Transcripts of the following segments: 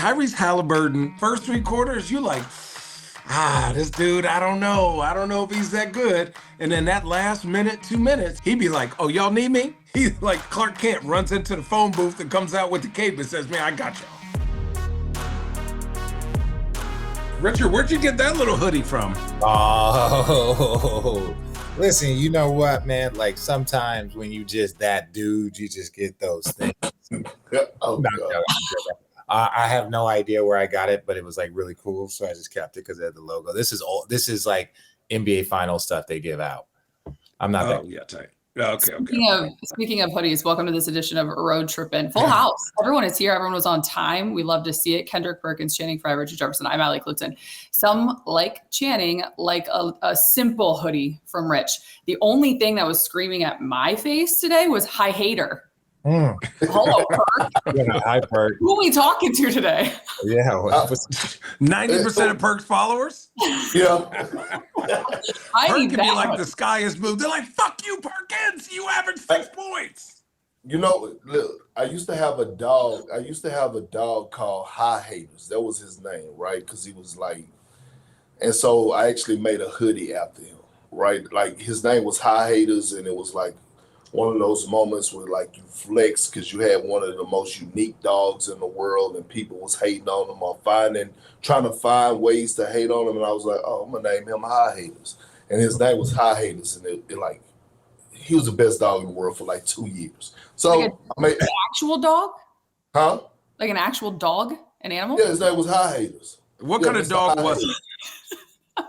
Tyrese Haliburton, first 3 quarters, you like, this dude, I don't know. I don't know if he's that good. And then that last minute, 2 minutes, he'd be like, oh, y'all need me? He's like Clark Kent runs into the phone booth and comes out with the cape and says, man, I got y'all. Richard, where'd you get that little hoodie from? Oh, listen, you know what, man? Like sometimes when you just that dude, you just get those things. I have no idea where I got it, but it was like really cool, so I just kept it because it had the logo. This is like NBA final stuff they give out. I'm not that. Yeah, tight. Okay. Speaking of hoodies, welcome to this edition of Road Trippin. Full house. Everyone is here. Everyone was on time. We love to see it. Kendrick Perkins, Channing Frye, Richard Jefferson. I'm Allie Cluton. Some like Channing like a simple hoodie from Rich. The only thing that was screaming at my face today was "Hi hater." Hello, Perk. Yeah, hi, Perk. Who are we talking to today? Yeah, 90% of Perk's followers. Yeah, Perk can be like the sky is blue. They're like, "Fuck you, Perkins! You average 6 points." you know, look, I used to have a dog. I used to have a dog called High Haters. That was his name, right? Because he was like, and so I actually made a hoodie after him, right? Like his name was High Haters, and it was like one of those moments where like you flex because you had one of the most unique dogs in the world and people was hating on them or trying to find ways to hate on them. And I was like, oh, I'm gonna name him High Haters. And his name was High Haters. And it like, he was the best dog in the world for like 2 years. So like an actual dog? Huh? Like an actual dog? An animal? Yeah, his name was High Haters. What kind of dog was it?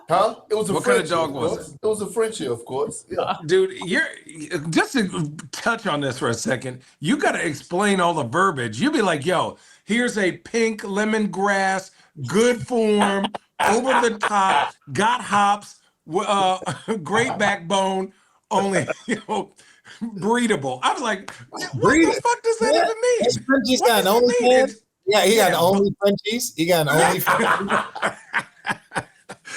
Huh? It was a what Frenchie, kind of dog was it? It was a Frenchie, of course. Yeah. Dude, you're just to touch on this for a second, you got to explain all the verbiage. You'd be like, yo, here's a pink lemongrass, good form, over the top, got hops, great backbone, only, breedable. I was like, what the fuck does that even mean? Frenchie's got an OnlyFans. Yeah, he got an Only Frenchies. He got an Only Frenchies.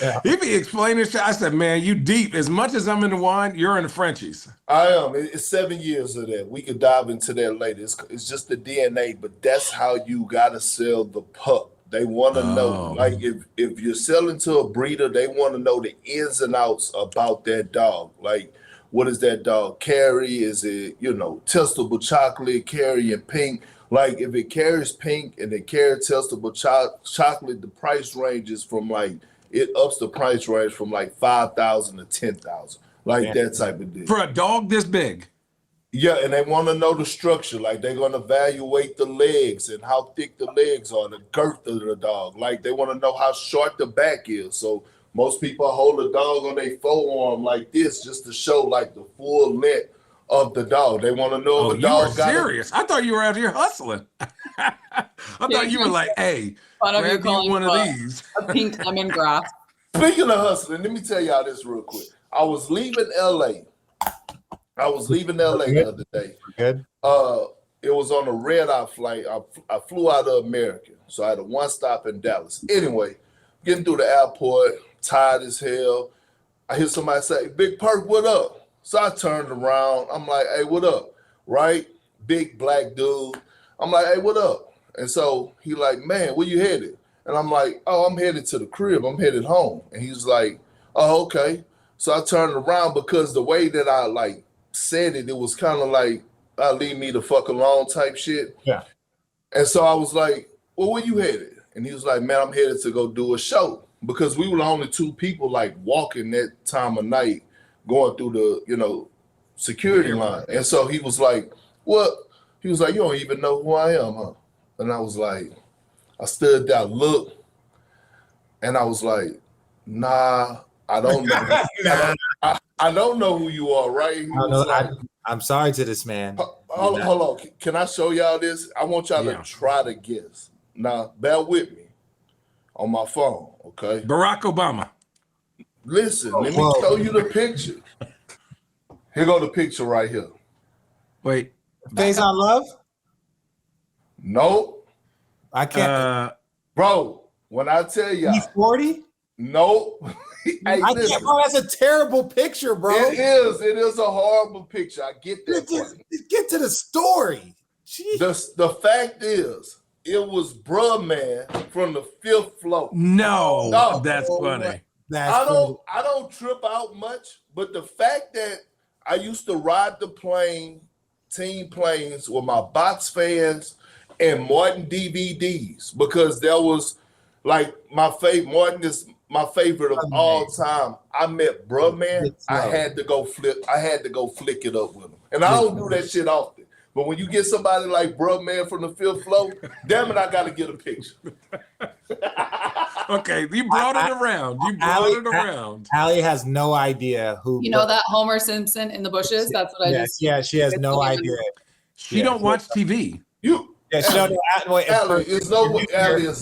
Yeah. He be explaining shit. I said, man, you deep. As much as I'm in the wine, you're in the Frenchies. I am. It's 7 years of that. We could dive into that later. It's just the DNA, but that's how you got to sell the pup. They want to know. Like if you're selling to a breeder, they want to know the ins and outs about that dog. Like, what does that dog carry? Is it, testable chocolate, carrying pink? Like, if it carries pink and it carries testable chocolate, the price ranges from it ups the price range from like $5,000 to $10,000, that type of deal. For a dog this big? Yeah, and they want to know the structure. Like, they're going to evaluate the legs and how thick the legs are, the girth of the dog. Like, they want to know how short the back is. So most people hold a dog on their forearm like this just to show like the full length of the dog. They want to know if the dog got serious. I thought you were out here hustling. I thought you were like, hey, grab you one of these. A pink lemongrass. Speaking of hustling, let me tell y'all this real quick. I was leaving LA the other day. Good. It was on a red-eye flight. I flew out of America, so I had a one stop in Dallas. Anyway, getting through the airport, tired as hell. I hear somebody say, "Big Perk, what up?" So I turned around. I'm like, "Hey, what up?" Right? Big black dude. I'm like, "Hey, what up?" And so he like, "Man, where you headed?" And I'm like, "Oh, I'm headed to the crib. I'm headed home." And he's like, "Oh, okay." So I turned around because the way that I said it, it was kind of like, leave me the fuck alone type shit. Yeah. And so I was like, "Well, where you headed?" And he was like, "Man, I'm headed to go do a show." Because we were the only two people walking that time of night going through the, security line. And so he was like, "What?" He was like, "You don't even know who I am, huh?" And I was like, I stood there, looked, and I was like, "Nah, I don't know." I don't know who you are, right? I'm sorry to this man. Hold on. Can I show y'all this? I want y'all to try to guess. Now, bear with me on my phone, okay? Barack Obama. Listen, let me show you the picture. Here go the picture right here. Wait. Things I love? Nope. I can't. Bro, when I tell y'all. He's 40? Nope. Hey, can't, bro, that's a terrible picture, bro. It is. It is a horrible picture. I get that. Get to the story. The fact is, It was Bruh Man from the 5th floor. No, No. that's funny. That's I don't trip out much, but the fact that I used to ride the team planes with my box fans and Martin DVDs, because that was like my favorite. Martin is my favorite of all time. I met Bruh Man. I had to go flick it up with him, and I don't do that shit often. But when you get somebody like Bruh Man from the 5th floor, damn it, I got to get a picture. Okay, you brought it around. Allie has no idea who. You know that Homer Simpson in the bushes? That's what I just. Yeah, she has no idea. She don't watch TV. Yeah, she don't know. Allie, there's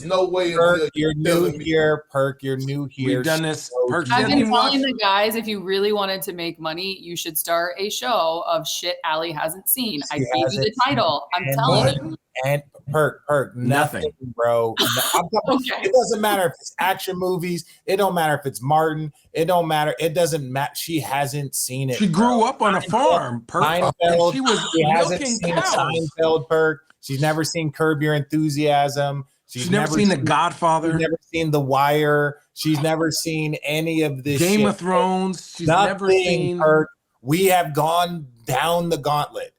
no way. Perk, you're new here. Perk, you're new here. We've done this. Perk, I've been telling the guys, if you really wanted to make money, you should start a show of shit Allie hasn't seen. I gave you the title. I'm telling you. And Perk, nothing, bro. It doesn't matter if it's action movies. It don't matter if it's Martin. It don't matter. It doesn't matter. She hasn't seen it. She grew up on a farm. Perk. Seinfeld. She hasn't seen Seinfeld. Perk. She's never seen Curb Your Enthusiasm. She's never seen The Godfather. She's never seen The Wire. She's never seen any of this Game shit. of Thrones. She's never seen. Perk. We have gone down the gauntlet.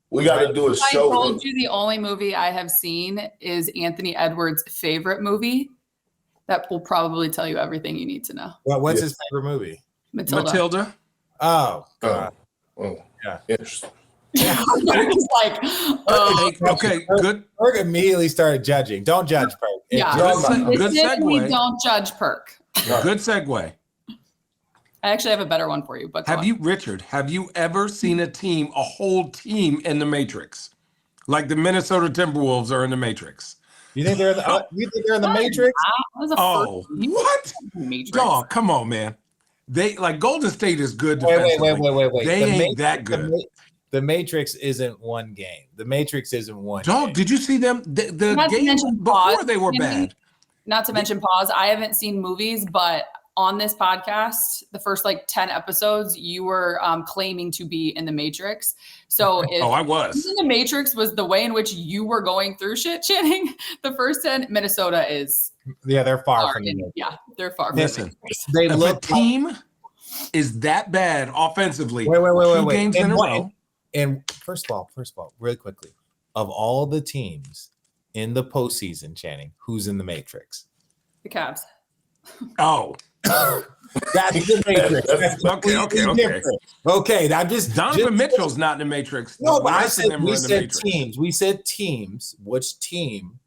We got to do a show. I told you the only movie I have seen is Anthony Edwards' favorite movie. That will probably tell you everything you need to know. Well, what's his favorite movie? Matilda. Oh, God. Yeah. Interesting. Okay, good. Perk immediately started judging. Don't judge Perk. Yeah, good segue. We don't judge Perk. Good segue. I actually have a better one for you. But have you ever seen a whole team in the Matrix? Like the Minnesota Timberwolves are in the Matrix. You think they're in the Matrix? Oh, what? Matrix. Dog, come on, man. They like Golden State is good. Wait. They ain't that good. The Matrix isn't one game. The Matrix isn't one Dog, game. did you see them? The game before they were bad. Not to mention pause. I haven't seen movies, but on this podcast, the first 10 episodes, you were claiming to be in the Matrix. So if I was. The Matrix was the way in which you were going through shit, Channing. The first 10, Minnesota is. Yeah, they're far from it. Yeah, they're far Listen, from it. They if look a team is that bad offensively. Wait. Two games in a row. And first of all, really quickly, of all the teams in the postseason, Channing, who's in the Matrix? The Cavs. Oh. That's the Matrix. Okay. I'm just Donovan Mitchell's not in the Matrix. No, but we said teams. We said teams. Which team,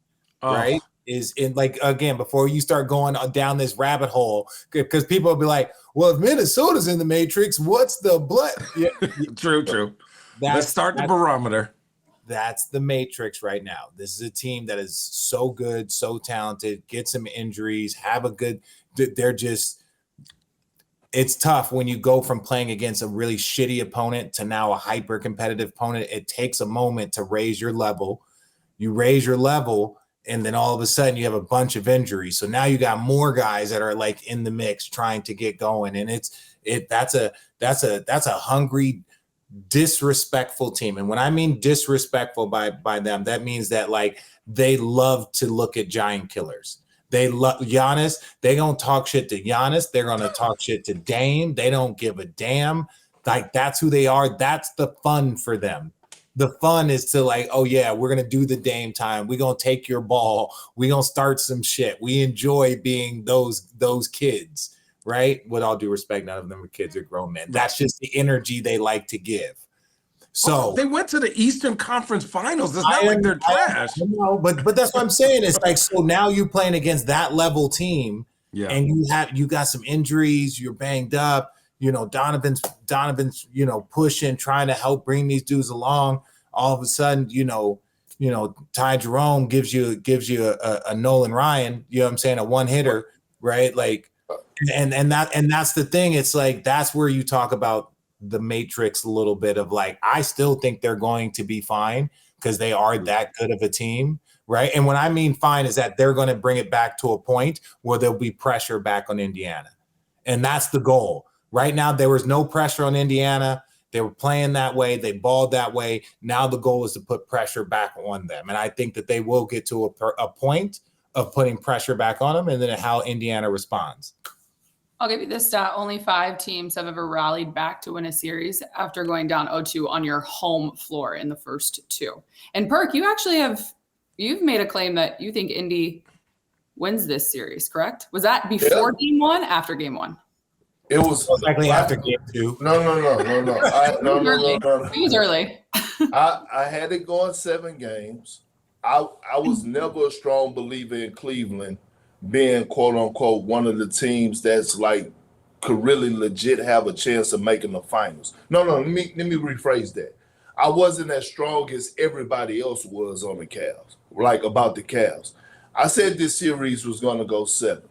right, is in again, before you start going down this rabbit hole, because people will be like, well, if Minnesota's in the Matrix, what's the blood? Yeah. True. Let's start the barometer. That's the Matrix right now. This is a team that is so good, so talented, get some injuries, it's tough when you go from playing against a really shitty opponent to now a hyper competitive opponent. It takes a moment to raise your level. You raise your level, and then all of a sudden you have a bunch of injuries. So now you got more guys that are in the mix trying to get going. And that's a hungry, disrespectful team. And when I mean disrespectful by them, that means that they love to look at giant killers. They love Giannis. They don't talk shit to Giannis. They're going to talk shit to Dame. They don't give a damn. That's who they are. That's the fun for them. The fun is to oh yeah, we're going to do the Dame time. We're going to take your ball. We're going to start some shit. We enjoy being those kids, right? With all due respect, none of them are kids, they're grown men. That's just the energy they like to give. So they went to the Eastern Conference Finals. It's not like they're trash. No, but that's what I'm saying. It's so now you're playing against that level team, and you got some injuries. You're banged up. Donovan's pushing, trying to help bring these dudes along. All of a sudden, Ty Jerome gives you a Nolan Ryan. You know what I'm saying? A one hitter, right? And that's the thing. It's that's where you talk about the Matrix a little bit of I still think they're going to be fine because they are that good of a team, right? And when I mean fine is that they're going to bring it back to a point where there'll be pressure back on Indiana. And that's the goal. Right now, there was no pressure on Indiana. They were playing that way. They balled that way. Now the goal is to put pressure back on them. And I think that they will get to a point of putting pressure back on them and then how Indiana responds. I'll give you this stat. Only 5 teams have ever rallied back to win a series after going down 0-2 on your home floor in the first 2. And Perk, you've made a claim that you think Indy wins this series, correct? Was that before game 1, after game 1? It was likely after game 2. No. It was early. I had it going 7 games. I was never a strong believer in Cleveland being quote unquote one of the teams that's like could really legit have a chance of making the finals. No, let me rephrase that. I wasn't as strong as everybody else was on the Cavs, like about the Cavs. I said this series was gonna go 7.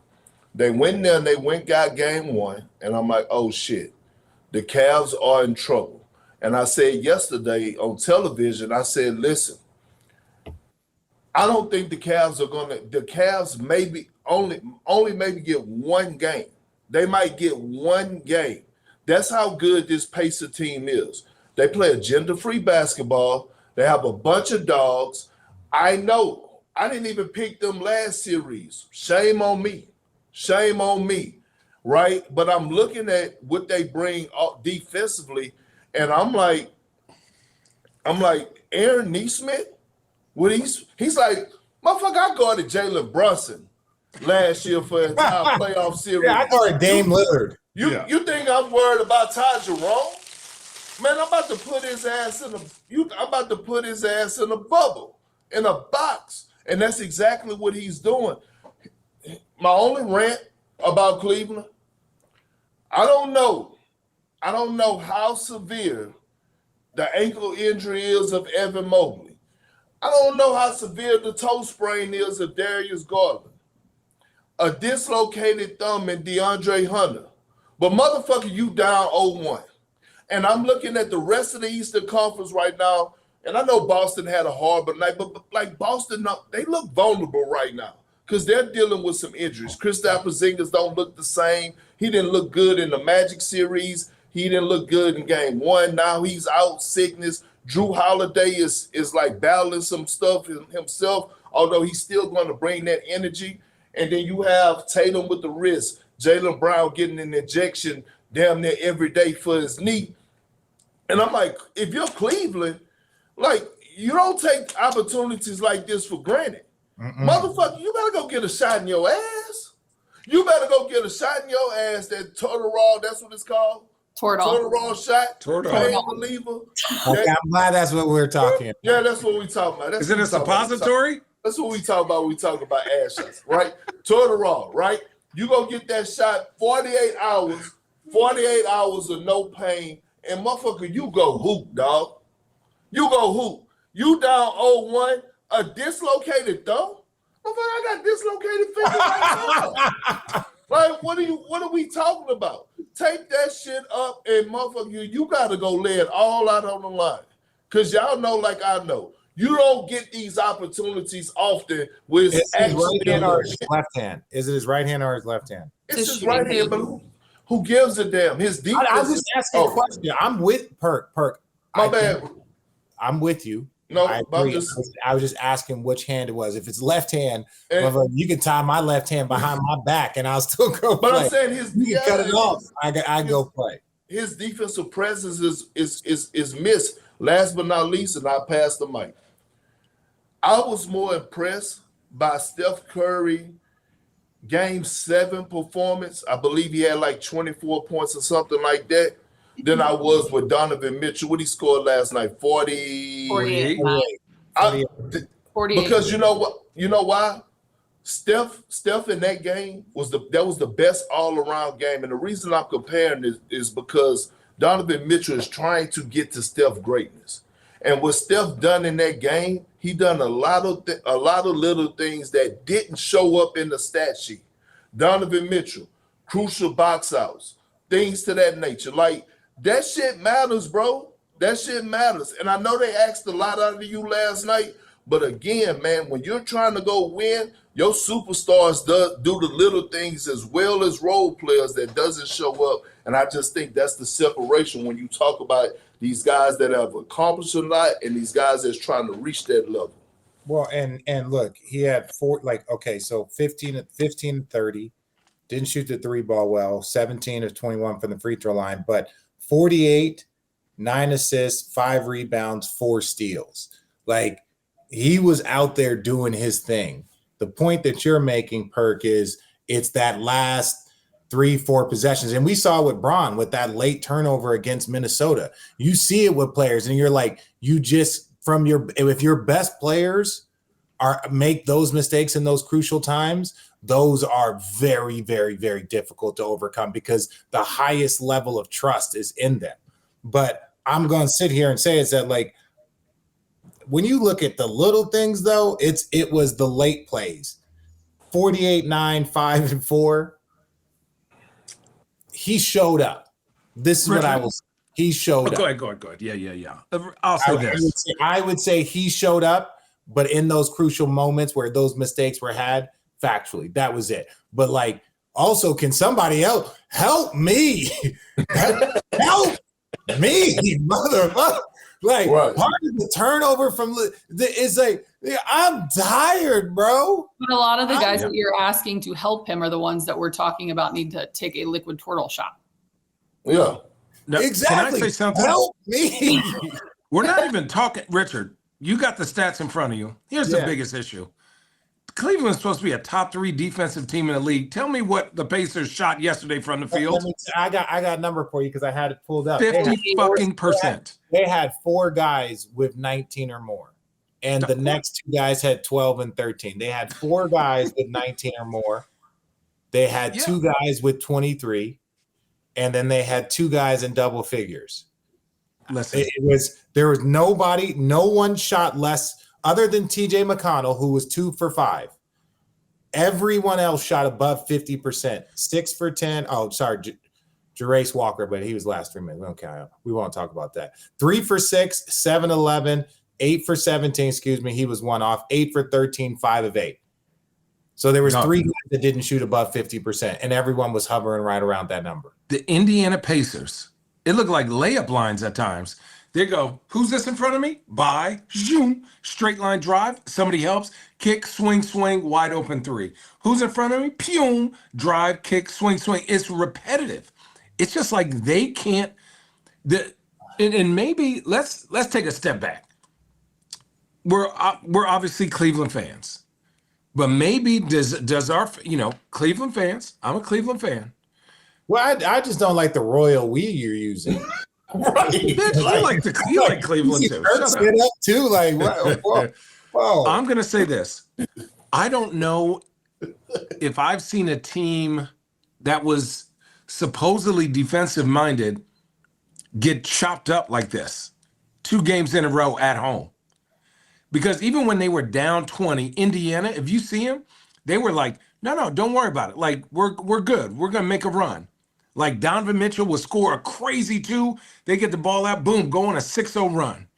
They went there and got game 1, and I'm like, oh shit, the Cavs are in trouble. And I said yesterday on television, I said, listen, I don't think the Cavs maybe only maybe get 1 game. They might get 1 game. That's how good this Pacer team is. They play agenda-free basketball. They have a bunch of dogs. I know. I didn't even pick them last series. Shame on me. Right? But I'm looking at what they bring defensively, and I'm like, Aaron Nesmith? He's like, motherfucker, I guarded Jalen Brunson last year for an entire playoff series. Yeah, I guarded Dame Lillard. You think I'm worried about Ty Jerome? Man, I'm about to put his ass in a bubble, in a box. And that's exactly what he's doing. My only rant about Cleveland, I don't know how severe the ankle injury is of Evan Mobley. I don't know how severe the toe sprain is of Darius Garland. A dislocated thumb in DeAndre Hunter. But motherfucker, you down 0-1. And I'm looking at the rest of the Eastern Conference right now, and I know Boston had a horrible night, but like Boston, they look vulnerable right now because they're dealing with some injuries. Kristaps Porzingis don't look the same. He didn't look good in the Magic series. He didn't look good in game 1. Now he's out, sickness. Drew Holiday is like battling some stuff himself, although he's still going to bring that energy. And then you have Tatum with the wrist, Jaylen Brown getting an injection damn near every day for his knee. And I'm like, if you're Cleveland, like, you don't take opportunities like this for granted. Motherfucker, you better go get a shot in your ass. You better go get a shot in your ass, that Toradol, that's what it's called. Toradol shot. Pain reliever. Okay, I'm glad that's what we're talking about. Yeah, that's what we talking about. Is it a suppository? That's what we talk about when we talk about ass shots, right? Toradol, right? You go get that shot 48 hours of no pain, and motherfucker, you go hoop, dog. You go hoop. You down 0-1, a dislocated thumb? Motherfucker, I got dislocated finger right now. Like, what are we talking about? Take that shit up and motherfucker, you gotta go lay it all out on the line. Cause y'all know, like I know, you don't get these opportunities often with his right hand or his left hand. Is it his right hand or his left hand? It's his right hand, but who gives a damn? His defense. I was just asking a question. I'm with Perk. My bad. I'm with you. No, I was just asking which hand it was. If it's left hand, you can tie my left hand behind my back and I'll still go play. But I'm saying you cut it off. I go play. His defensive presence is missed. Last but not least, and I pass the mic. I was more impressed by Steph Curry Game 7 performance. I believe he had like 24 points or something like that. Than I was with Donovan Mitchell. What he scored last night? 48. 48. Because you know what? You know why? Steph in that game was the best all-around game. And the reason I'm comparing is because Donovan Mitchell is trying to get to Steph greatness. And what Steph done in that game, he done a lot of little things that didn't show up in the stat sheet. Donovan Mitchell, crucial box outs, things to that nature. Like, that shit matters, bro. That shit matters. And I know they asked a lot out of you last night, but again, man, when you're trying to go win, your superstars do the little things as well as role players that doesn't show up. And I just think that's the separation when you talk about these guys that have accomplished a lot and these guys that's trying to reach that level. Well, and look, he had so 15 and 30, didn't shoot the three ball well, 17 of 21 from the free throw line, but 48, 9 assists, 5 rebounds, 4 steals. Like, he was out there doing his thing. The point that you're making, Perk, is it's that last 3-4 possessions. And we saw with Bron with that late turnover against Minnesota. You see it with players, and you're like, if your best players make those mistakes in those crucial times, those are very, very, very difficult to overcome because the highest level of trust is in them. But I'm going to sit here and say is that, like, when you look at the little things, though, it was the late plays. 48, 9, 5, and 4. He showed up. This is what I will say. He showed up. Go ahead. Yeah. I'll say this. I would say he showed up, but in those crucial moments where those mistakes were had, factually, that was it. But, like, also, can somebody else help me? Help me, motherfucker. Like, right. Part of the turnover is like, I'm tired, bro. But a lot of the guys that you're asking to help him are the ones that we're talking about need to take a liquid turtle shot. Yeah. Now, exactly. Can I say something? Help me. We're not even talking, Richard. You got the stats in front of you. Here's the biggest issue. Cleveland's supposed to be a top 3 defensive team in the league. Tell me what the Pacers shot yesterday from the field. I got a number for you because I had it pulled up. 50%. They had 4 guys with 19 or more, and the next 2 guys had 12 and 13. They had 4 guys with 19 or more. They had 2 guys with 23, and then they had 2 guys in double figures. Listen, there was nobody, no one shot less other than TJ McConnell, who was 2 for 5. Everyone else shot above 50%. 6 for 10. Oh, sorry, Jarace Walker, but he was last 3 minutes. Okay, we won't talk about that. 3 for 6, 7, 11, 8 for 17. Excuse me, he was 1 off. 8 for 13, 5 of 8. So there was 3 guys that didn't shoot above 50%, and everyone was hovering right around that number. The Indiana Pacers, it looked like layup lines at times. They go, who's this in front of me? Bye. Zoom. Straight line drive. Somebody helps. Kick, swing, wide open 3. Who's in front of me? Pew. Drive, kick, swing. It's repetitive. It's just like they can't. And maybe let's take a step back. We're obviously Cleveland fans, but maybe does our Cleveland fans? I'm a Cleveland fan. Well, I just don't like the royal we you're using. Right. Bitch, you like Cleveland too. Shut up too. Like, whoa. I'm gonna say this. I don't know if I've seen a team that was supposedly defensive minded get chopped up like this 2 games in a row at home. Because even when they were down 20, Indiana, if you see them, they were like, no, don't worry about it. Like, we're good. We're gonna make a run. Like, Donovan Mitchell will score a crazy 2. They get the ball out, boom, go on a 6-0 run.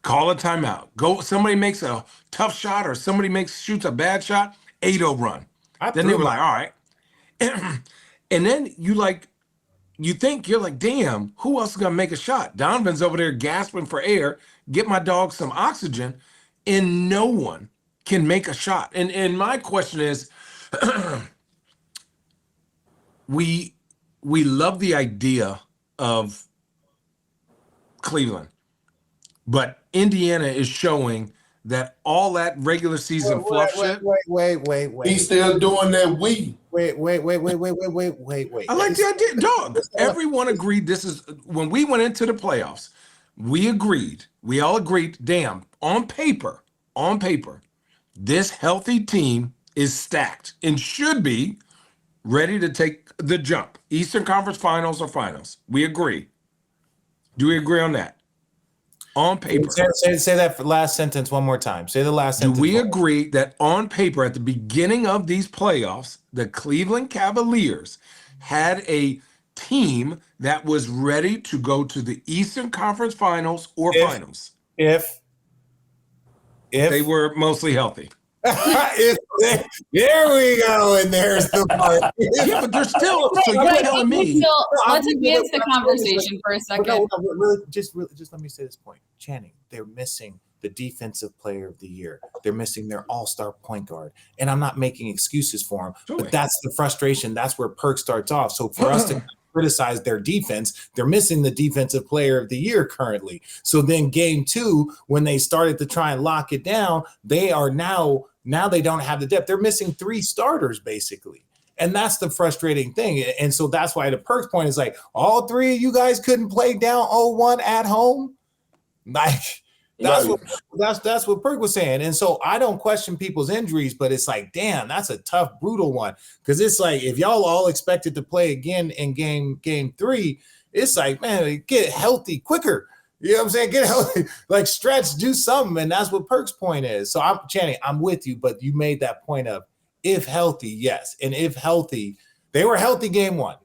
Call a timeout. Somebody makes a tough shot or somebody shoots a bad shot, 8-0 run. Then they were like, all right. And then you think, you're like, damn, who else is going to make a shot? Donovan's over there gasping for air, get my dog some oxygen, and no one can make a shot. And my question is, we love the idea of Cleveland, but Indiana is showing that all that regular season fluff shit. Wait. He's still doing that. Wait. I like the idea, dog. Everyone agreed this is when we went into the playoffs. We all agreed. Damn, on paper, this healthy team is stacked and should be ready to take the jump. Eastern Conference Finals or Finals. We agree. Do we agree on that? On paper. Say that last sentence one more time. Say the last sentence. Do we agree that on paper, at the beginning of these playoffs, the Cleveland Cavaliers had a team that was ready to go to the Eastern Conference Finals or Finals? If they were mostly healthy. There we go, and there's the part. Yeah, but there's still. So you're Right, telling me? let's advance the conversation for a second. Really, just let me say this point. Channing, they're missing the defensive player of the year. They're missing their all-star point guard. And I'm not making excuses for them, Sure. but that's the frustration. That's where Perk starts off. So for us to criticize their defense, they're missing the defensive player of the year currently. So then game 2, when they started to try and lock it down, they are now they don't have the depth. They're missing 3 starters basically. And that's the frustrating thing. And so that's why the Perk's point is like, all 3 of you guys couldn't play down 0-1 at home. Like, that's what Perk was saying. And so I don't question people's injuries, but it's like, damn, that's a tough, brutal one. Because it's like, if y'all all expected to play again in game 3, it's like, man, get healthy quicker. You know what I'm saying? Get healthy, like stretch, do something. And that's what Perk's point is. So Channing, I'm with you, but you made that point of if healthy, yes. And if healthy, they were healthy game 1.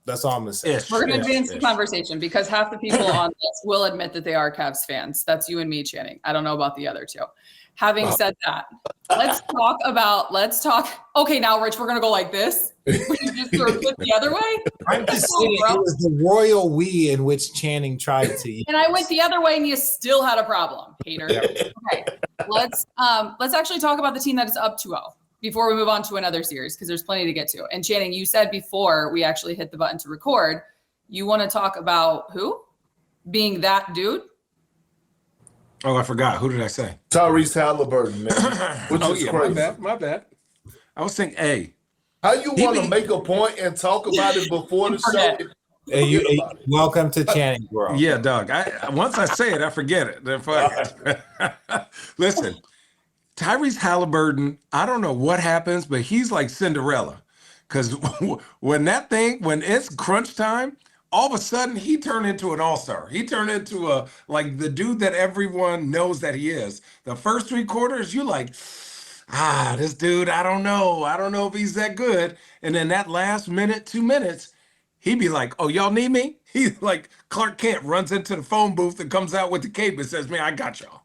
That's all I'm going to say. We're going to advance the conversation because half the people on this will admit that they are Cavs fans. That's you and me, Channing. I don't know about the other 2. Having said that, let's talk. Okay, now, Rich, we're going to go like this. We just sort of flip the other way. I'm just saying it was the royal we in which Channing tried to use. And I went the other way and you still had a problem, hater. Okay, let's actually talk about the team that is up 2-0. Before we move on to another series, because there's plenty to get to. And Channing, you said before we actually hit the button to record, you want to talk about who? Being that dude? Oh, I forgot. Who did I say? Tyrese Haliburton, man. Which is crazy. My bad. I was saying A. How you want to make a point and talk about it before the show? Hey, welcome to Channing World. Yeah, Doug. Once I say it, I forget it. Then fuck it. Listen. Tyrese Haliburton, I don't know what happens, but he's like Cinderella. Because when it's crunch time, all of a sudden he turned into an all-star. He turned into the dude that everyone knows that he is. The first 3 quarters, you're like, this dude, I don't know. I don't know if he's that good. And then that last minute, 2 minutes, he'd be like, oh, y'all need me? He's like Clark Kent runs into the phone booth and comes out with the cape and says, man, I got y'all.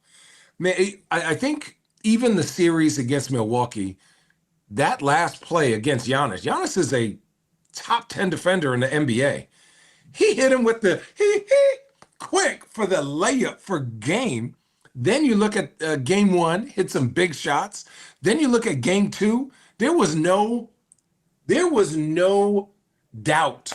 Man, I think even the series against Milwaukee, that last play against Giannis is a top 10 defender in the NBA. He hit him with the quick for the layup for game. Then you look at game 1, hit some big shots. Then you look at game 2. There was no doubt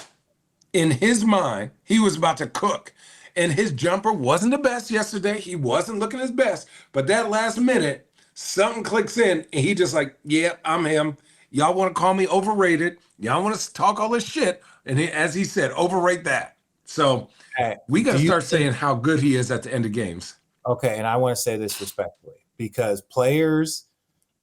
in his mind he was about to cook. And his jumper wasn't the best yesterday. He wasn't looking his best. But that last minute, something clicks in, and he just like, yeah, I'm him. Y'all want to call me overrated. Y'all want to talk all this shit. And as he said, overrate that. So we got to start saying how good he is at the end of games. Okay, and I want to say this respectfully because players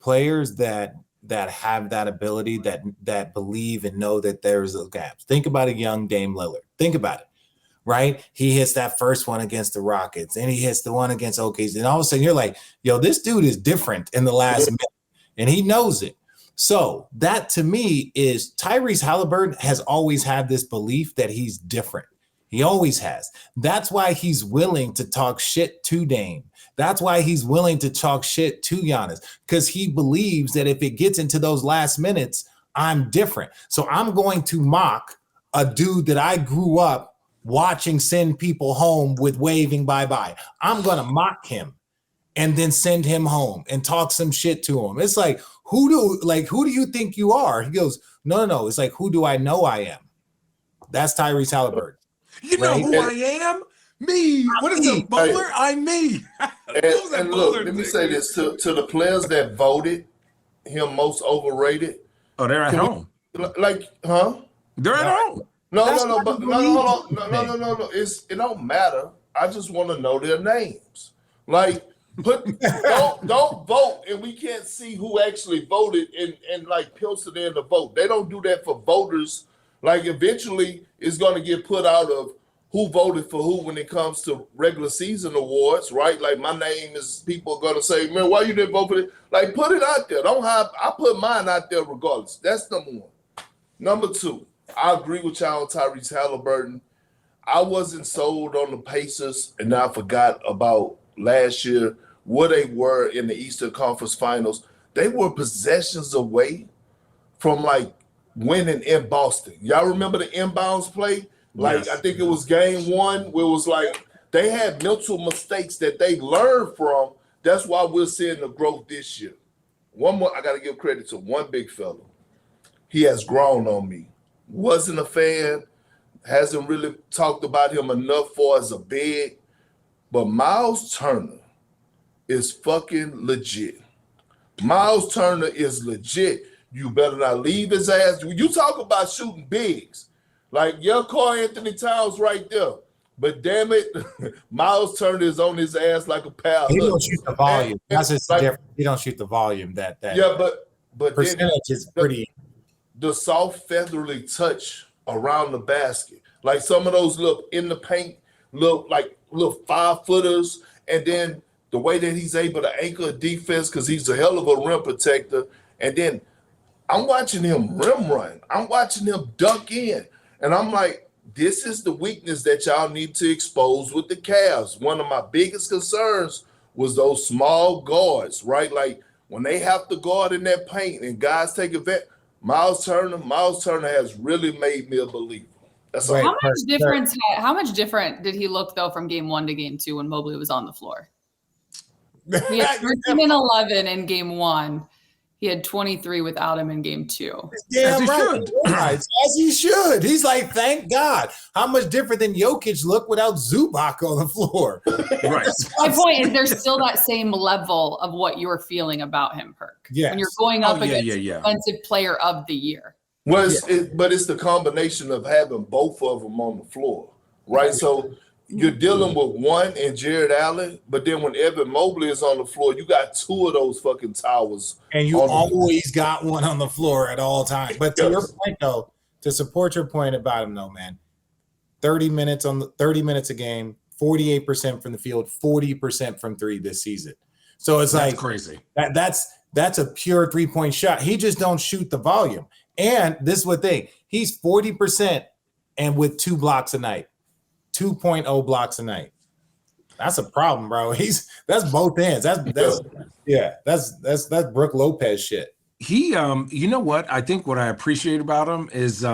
that have that ability, that believe and know that there's a gap. Think about a young Dame Lillard. Think about it. Right? He hits that first one against the Rockets, and he hits the one against OKC. And all of a sudden, you're like, yo, this dude is different in the last minute, and he knows it. So that, to me, is Tyrese Haliburton has always had this belief that he's different. He always has. That's why he's willing to talk shit to Dame. That's why he's willing to talk shit to Giannis, because he believes that if it gets into those last minutes, I'm different. So I'm going to mock a dude that I grew up watching send people home with waving bye-bye. I'm going to mock him and then send him home and talk some shit to him. It's like, who do you think you are? He goes, no. It's like, who do I know I am? That's Tyrese Haliburton. You know who I am? Me. What is a Butler? I'm me. And look, let me say this to the players that voted him most overrated. Oh, they're at home. They're at home. No. It don't matter. I just want to know their names. Like, don't vote, and we can't see who actually voted and like penciled in the vote. They don't do that for voters. Like, eventually, it's going to get put out of who voted for who when it comes to regular season awards, right? Like, my name is, people are going to say, man, why you didn't vote for it? Like, put it out there. I put mine out there regardless. That's number 1. Number 2. I agree with y'all on Tyrese Haliburton. I wasn't sold on the Pacers, and I forgot about last year where they were in the Eastern Conference Finals, they were possessions away from like winning in Boston. Y'all remember the inbounds play? Like, Yes. I think it was game 1 where it was like they had mental mistakes that they learned from. That's why we're seeing the growth this year. One more, I got to give credit to one big fella. He has grown on me. Wasn't a fan, hasn't really talked about him enough for as a big, but Miles Turner is fucking legit. Miles Turner is legit. You better not leave his ass. You talk about shooting bigs. Like, your Karl Anthony Towns right there. But damn it, Miles Turner is on his ass like a pal. He don't shoot the volume. That's just like, different. He don't shoot the volume. That yeah, but percentage is pretty. The soft featherly touch around the basket, like some of those look in the paint, look like little 5-footers, and then the way that he's able to anchor a defense because he's a hell of a rim protector. And then I'm watching him rim run. I'm watching him dunk in, and I'm like, this is the weakness that y'all need to expose with the Cavs. One of my biggest concerns was those small guards, right? Like when they have to guard in that paint and guys take advantage. Miles Turner has really made me a believer. That's Right. all. How much different did he look though from game 1 to game 2 when Mobley was on the floor? He had 13 and 11 in game 1. He had 23 without him in game 2. Yeah, As he right. should. As he should. He's like, thank God. How much different than Jokic look without Zubac on the floor? Right. My point is there's still that same level of what you're feeling about him, Perk. Yes. When you're going up against yeah. Defensive Player of the Year. Well, but it's the combination of having both of them on the floor, right? So you're dealing with one and Jared Allen, but then when Evan Mobley is on the floor, you got 2 of those fucking towers. And you always got one on the floor at all times. But to your point, though, to support your point about him, though, man, 30 minutes a game, 48% from the field, 40% from 3 this season. So it's That's like crazy. That's a pure 3-point shot. He just don't shoot the volume. And this is what he's 40% and with 2 blocks a night, 2.0 blocks a night. That's a problem, bro. That's both ends. That's Brooke Lopez shit. He, you know what? I think what I appreciate about him is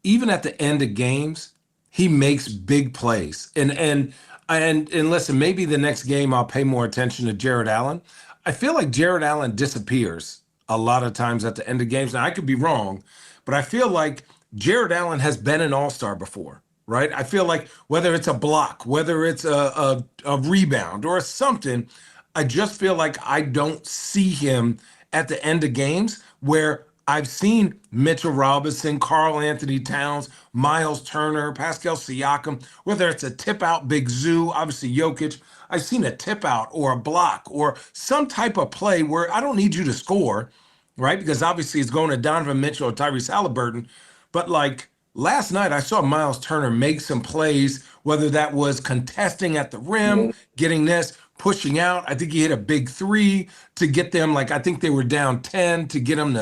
even at the end of games, he makes big plays. And listen, maybe the next game I'll pay more attention to Jared Allen. I feel like Jared Allen disappears a lot of times at the end of games. Now, I could be wrong, but I feel like Jared Allen has been an all-star before, right? I feel like whether it's a block, whether it's a rebound or something, I just feel like I don't see him at the end of games where I've seen Mitchell Robinson, Karl Anthony Towns, Miles Turner, Pascal Siakam, whether it's a tip out Big Zoo, obviously Jokic, I've seen a tip out or a block or some type of play where I don't need you to score, right? Because obviously it's going to Donovan Mitchell or Tyrese Haliburton. But like last night, I saw Miles Turner make some plays, whether that was contesting at the rim, getting this, pushing out. I think he hit a big 3 to get them, like I think they were down 10 to get them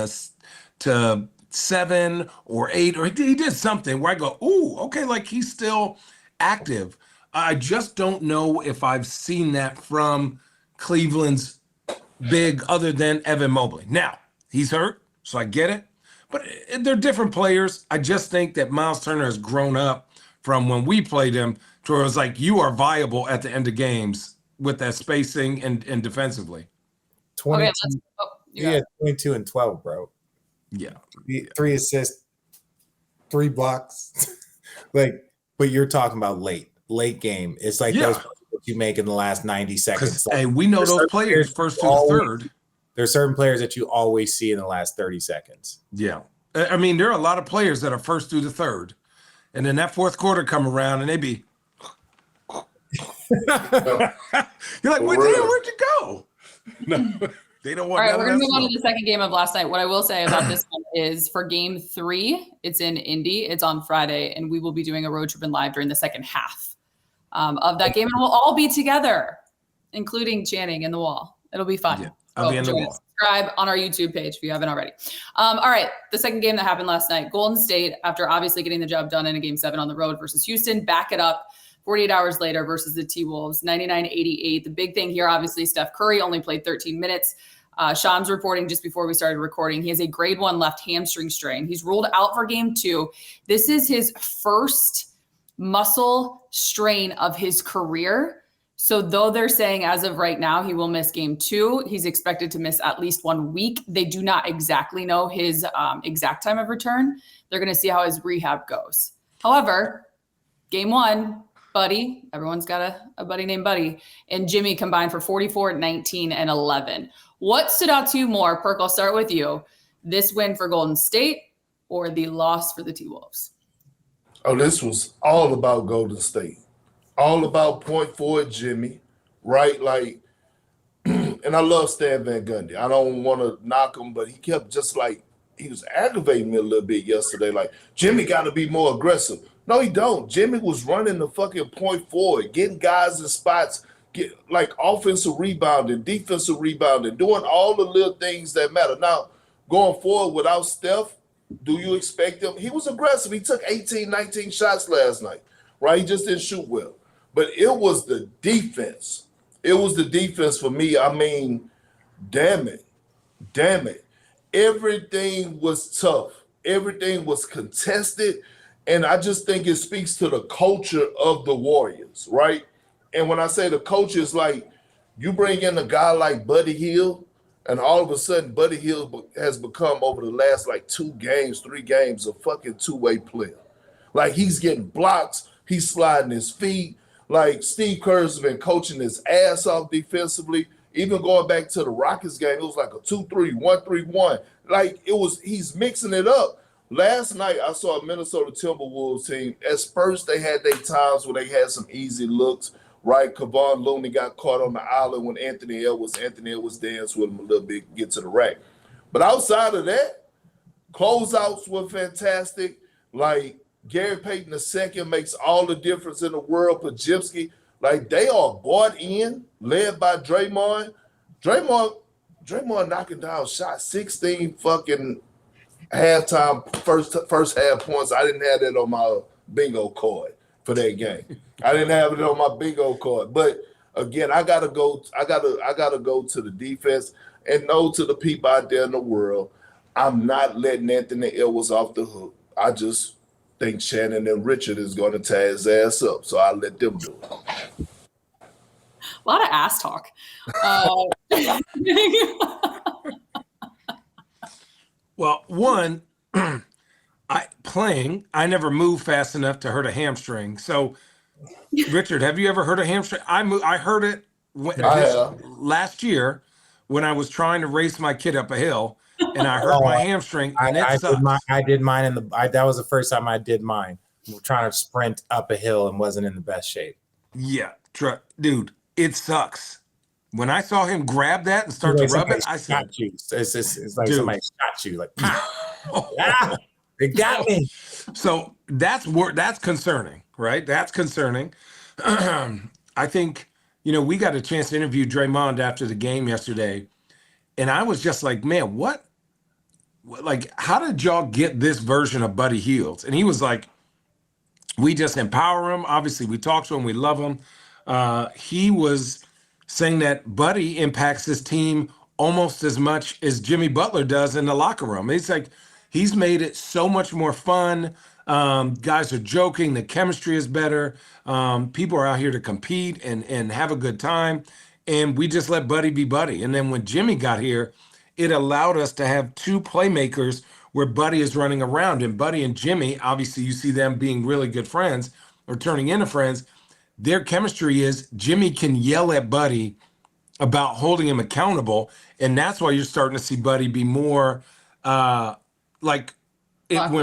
to 7 or 8, or he did something where I go, ooh, okay, like he's still active. I just don't know if I've seen that from Cleveland's big other than Evan Mobley. Now, he's hurt, so I get it. But they're different players. I just think that Miles Turner has grown up from when we played him to where it was like you are viable at the end of games with that spacing and defensively. 22, Okay, 22 and 12, bro. Yeah. 3 assists, 3 blocks. But you're talking about late game. It's like those plays that you make in the last 90 seconds. Hey, we know those players first to the third. There's certain players that you always see in the last 30 seconds. Yeah. I mean, there are a lot of players that are first through the third. And then that fourth quarter come around and they be you're like, where'd you go? No, they don't want. All right, we're gonna move on to the second game of last night. What I will say about this one is for game 3, it's in Indy. It's on Friday, and we will be doing a Road Trippin live during the second half of that game, and we'll all be together, including Channing in the wall. It'll be fun. Yeah, I'll be in the wall. Subscribe on our YouTube page if you haven't already. All right, the second game that happened last night, Golden State, after obviously getting the job done in a game 7 on the road versus Houston, back it up 48 hours later versus the T-Wolves, 99-88. The big thing here, obviously, Steph Curry only played 13 minutes. Sean's reporting just before we started recording. He has a grade 1 left hamstring strain. He's ruled out for game 2. This is his first muscle strain of his career. So though they're saying as of right now he will miss game 2, he's expected to miss at least 1 week. They do not exactly know his exact time of return. They're going to see how his rehab goes. However, game 1, Buddy, everyone's got a buddy named Buddy, and Jimmy combined for 44, 19, and 11. What stood out to you more? Perk, I'll start with you. This win for Golden State or the loss for the T-Wolves? Oh, this was all about Golden State. All about point forward Jimmy, right? Like, and I love Stan Van Gundy. I don't want to knock him, but he kept just like, he was aggravating me a little bit yesterday. Like, Jimmy got to be more aggressive. No, he don't. Jimmy was running the fucking point forward, getting guys in spots, like offensive rebounding, defensive rebounding, doing all the little things that matter. Now, going forward without Steph, do you expect him? He was aggressive. He took 18, 19 shots last night, right? He just didn't shoot well. But it was the defense. It was the defense for me. I mean, damn it. Everything was tough. Everything was contested. And I just think it speaks to the culture of the Warriors, right? And when I say the culture, it's like you bring in a guy like Buddy Hield, and all of a sudden Buddy Hield has become, over the last like 2 games, 3 games, a fucking two-way player. Like, he's getting blocks. He's sliding his feet. Like, Steve Kerr's been coaching his ass off defensively. Even going back to the Rockets game, it was like a 2-3, 1-3-1. Like, he's mixing it up. Last night, I saw a Minnesota Timberwolves team. At first, they had their times where they had some easy looks, right? Kevon Looney got caught on the island when Anthony Edwards danced with him a little bit, get to the rack. But outside of that, closeouts were fantastic. Like, Gary Payton II makes all the difference in the world. Pajimski, like, they are bought in, led by Draymond. Draymond knocking down shots, 16 fucking halftime, first half points. I didn't have that on my bingo card for that game. I didn't have it on my bingo card. But again, I gotta go to the defense and know to the people out there in the world, I'm not letting Anthony Edwards off the hook. I just think Shannon and Richard is gonna tie his ass up. So I'll let them do it. A lot of ass talk. Well, one, I never moved fast enough to hurt a hamstring. So, Richard, have you ever hurt a hamstring? I heard it last year when I was trying to race my kid up a hill, and I hurt my hamstring. And I did mine that was the first time I did mine. We're trying to sprint up a hill and wasn't in the best shape. Yeah, dude, it sucks. When I saw him grab that and start to rub it, I said, it's like somebody shot you, like, ah, it got me. So that's concerning, right? That's concerning. I think, we got a chance to interview Draymond after the game yesterday, and I was just like, man, how did y'all get this version of Buddy Hield? And he was like, we just empower him. Obviously, we talk to him. We love him. He was saying that Buddy impacts his team almost as much as Jimmy Butler does in the locker room. It's like he's made it so much more fun. Guys are joking. The chemistry is better. People are out here to compete and have a good time. And we just let Buddy be Buddy. And then when Jimmy got here, it allowed us to have 2 playmakers where Buddy is running around. And Buddy and Jimmy, obviously you see them being really good friends or turning into friends. Their chemistry is Jimmy can yell at Buddy about holding him accountable. And that's why you're starting to see Buddy be more when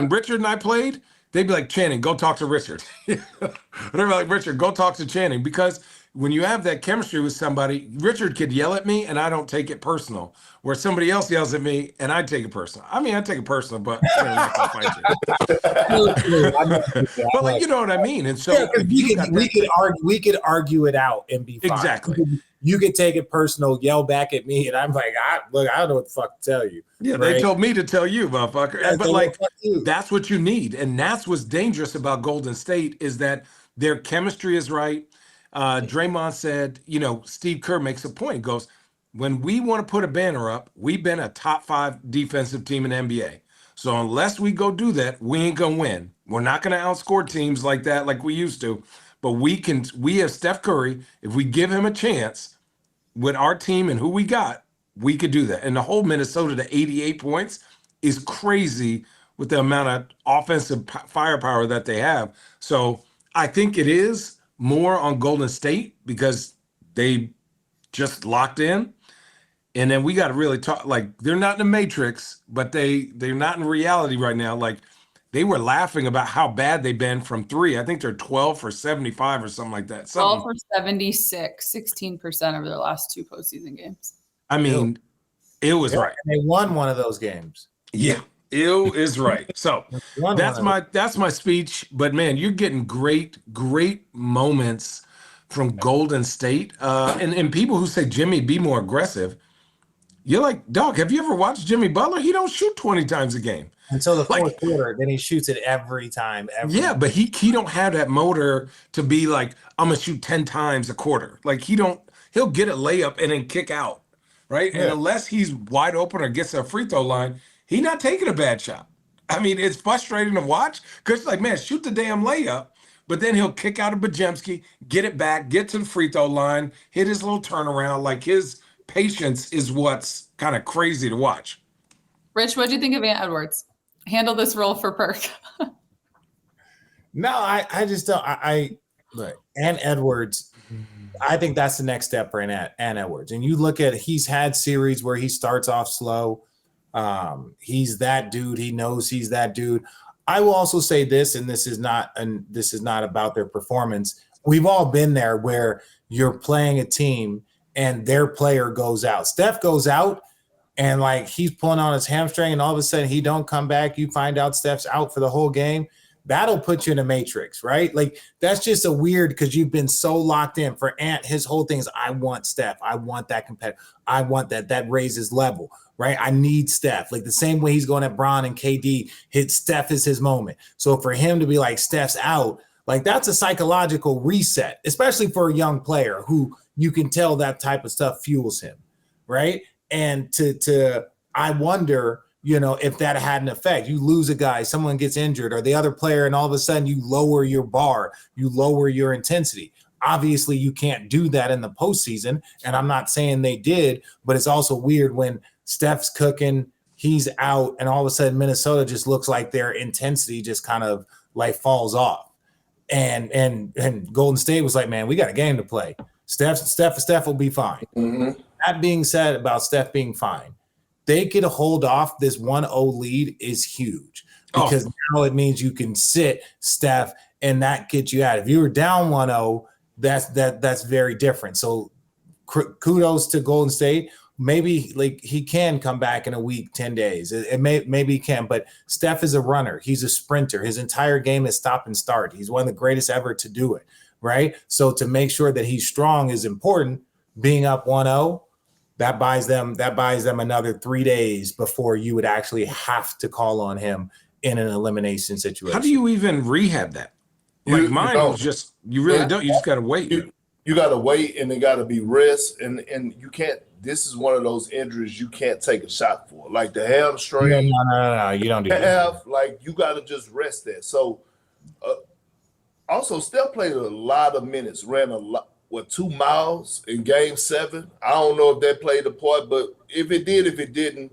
Richard and I played, they'd be like, Channing, go talk to Richard. They'd be like, Richard, go talk to Channing. Because when you have that chemistry with somebody, Richard could yell at me and I don't take it personal. Where somebody else yells at me and I take it personal. I mean, I take it personal, but I'm not gonna fight you. But you know what I mean? And so we could argue it out and be fine. Exactly. You could take it personal, yell back at me, and I'm like, I don't know what the fuck to tell you. Yeah, right? They told me to tell you, motherfucker. But that's what you need. And that's what's dangerous about Golden State is that Their chemistry is right. Draymond said, Steve Kerr makes a point. He goes, when we want to put a banner up, we've been a top 5 defensive team in the NBA. So unless we go do that, we ain't gonna win. We're not gonna outscore teams like that, like we used to. But we have Steph Curry. If we give him a chance with our team and who we got, we could do that. And the whole Minnesota to 88 points is crazy with the amount of offensive firepower that they have. So I think it is more on Golden State because they just locked in. And then we got to really talk, like, they're not in the Matrix, but they're not in reality right now. Like, they were laughing about how bad they've been from 3. I think they're 12 for 75 or something like that. 12 for 76, 16% over their last 2 postseason games. I mean, it was right. And they won one of those games. Yeah, it is right. So that's my speech. But man, you're getting great moments from Golden State. And people who say, Jimmy, be more aggressive. You're like, dog, have you ever watched Jimmy Butler? He don't shoot 20 times a game. Until the fourth quarter, then he shoots it every time. Yeah, but he don't have that motor to be like, I'm going to shoot 10 times a quarter. Like, he'll get a layup and then kick out, right? Yeah. And unless he's wide open or gets a free throw line, he's not taking a bad shot. I mean, it's frustrating to watch because it's like, man, shoot the damn layup. But then he'll kick out of Bajemski, get it back, get to the free throw line, hit his little turnaround. Like, his patience is what's kind of crazy to watch. Rich, what do you think of Ant Edwards? Handle this role for Perk. No, I just don't. Look, Ant Edwards, I think that's the next step for Ant Edwards. And you look at, he's had series where he starts off slow. He's that dude. He knows he's that dude. I will also say this, and this is not about their performance. We've all been there where you're playing a team and their player goes out. Steph goes out and like he's pulling on his hamstring and all of a sudden he don't come back. You find out Steph's out for the whole game. That'll put you in a matrix, right? Like that's just a weird because you've been so locked in. For Ant, his whole thing is I want Steph. I want that competitive. I want that raises level, right? I need Steph. Like the same way he's going at Bron and KD, Steph is his moment. So for him to be like Steph's out, like that's a psychological reset, especially for a young player who you can tell that type of stuff fuels him, right? And I wonder, if that had an effect. You lose a guy, someone gets injured, or the other player, and all of a sudden you lower your bar, you lower your intensity. Obviously, you can't do that in the postseason, and I'm not saying they did, but it's also weird when Steph's cooking, he's out, and all of a sudden Minnesota just looks like their intensity just kind of like falls off. And Golden State was like, man, we got a game to play. Steph will be fine. Mm-hmm. That being said, about Steph being fine, they could hold off this 1-0 lead is huge because now it means you can sit Steph and that gets you out. If you were down 1-0, that's very different. So kudos to Golden State. Maybe like he can come back in a week, 10 days. Maybe he can, but Steph is a runner. He's a sprinter. His entire game is stop and start. He's one of the greatest ever to do it, right? So to make sure that he's strong is important. Being up 1-0, that buys them another 3 days before you would actually have to call on him in an elimination situation. How do you even rehab that? Like mine was just, you really don't. You just got to wait. You got to wait, and it got to be rest, and you can't. This is one of those injuries you can't take a shot for, like the hamstring. No, you don't do that. Like you got to just rest that. So, also, Steph played a lot of minutes, ran a lot. 2 miles in Game 7? I don't know if that played a part, but if it did, if it didn't,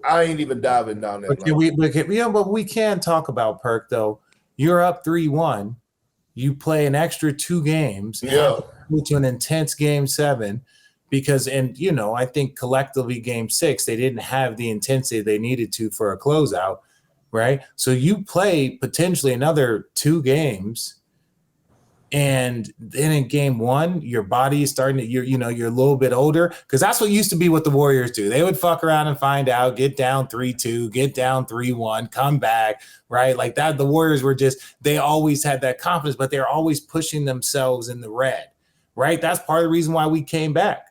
I ain't even diving down that. But we can talk about Perk though. You're up 3-1. You play an extra 2 games. Yeah. To an intense Game 7 because, I think collectively Game 6 they didn't have the intensity they needed to for a closeout, right? So you play potentially another 2 games. And then in Game 1, your body is starting to, you're a little bit older because that's what used to be what the Warriors do. They would fuck around and find out, get down 3-2, get down 3-1, come back, right? Like that, the Warriors were they always had that confidence, but they're always pushing themselves in the red, right? That's part of the reason why we came back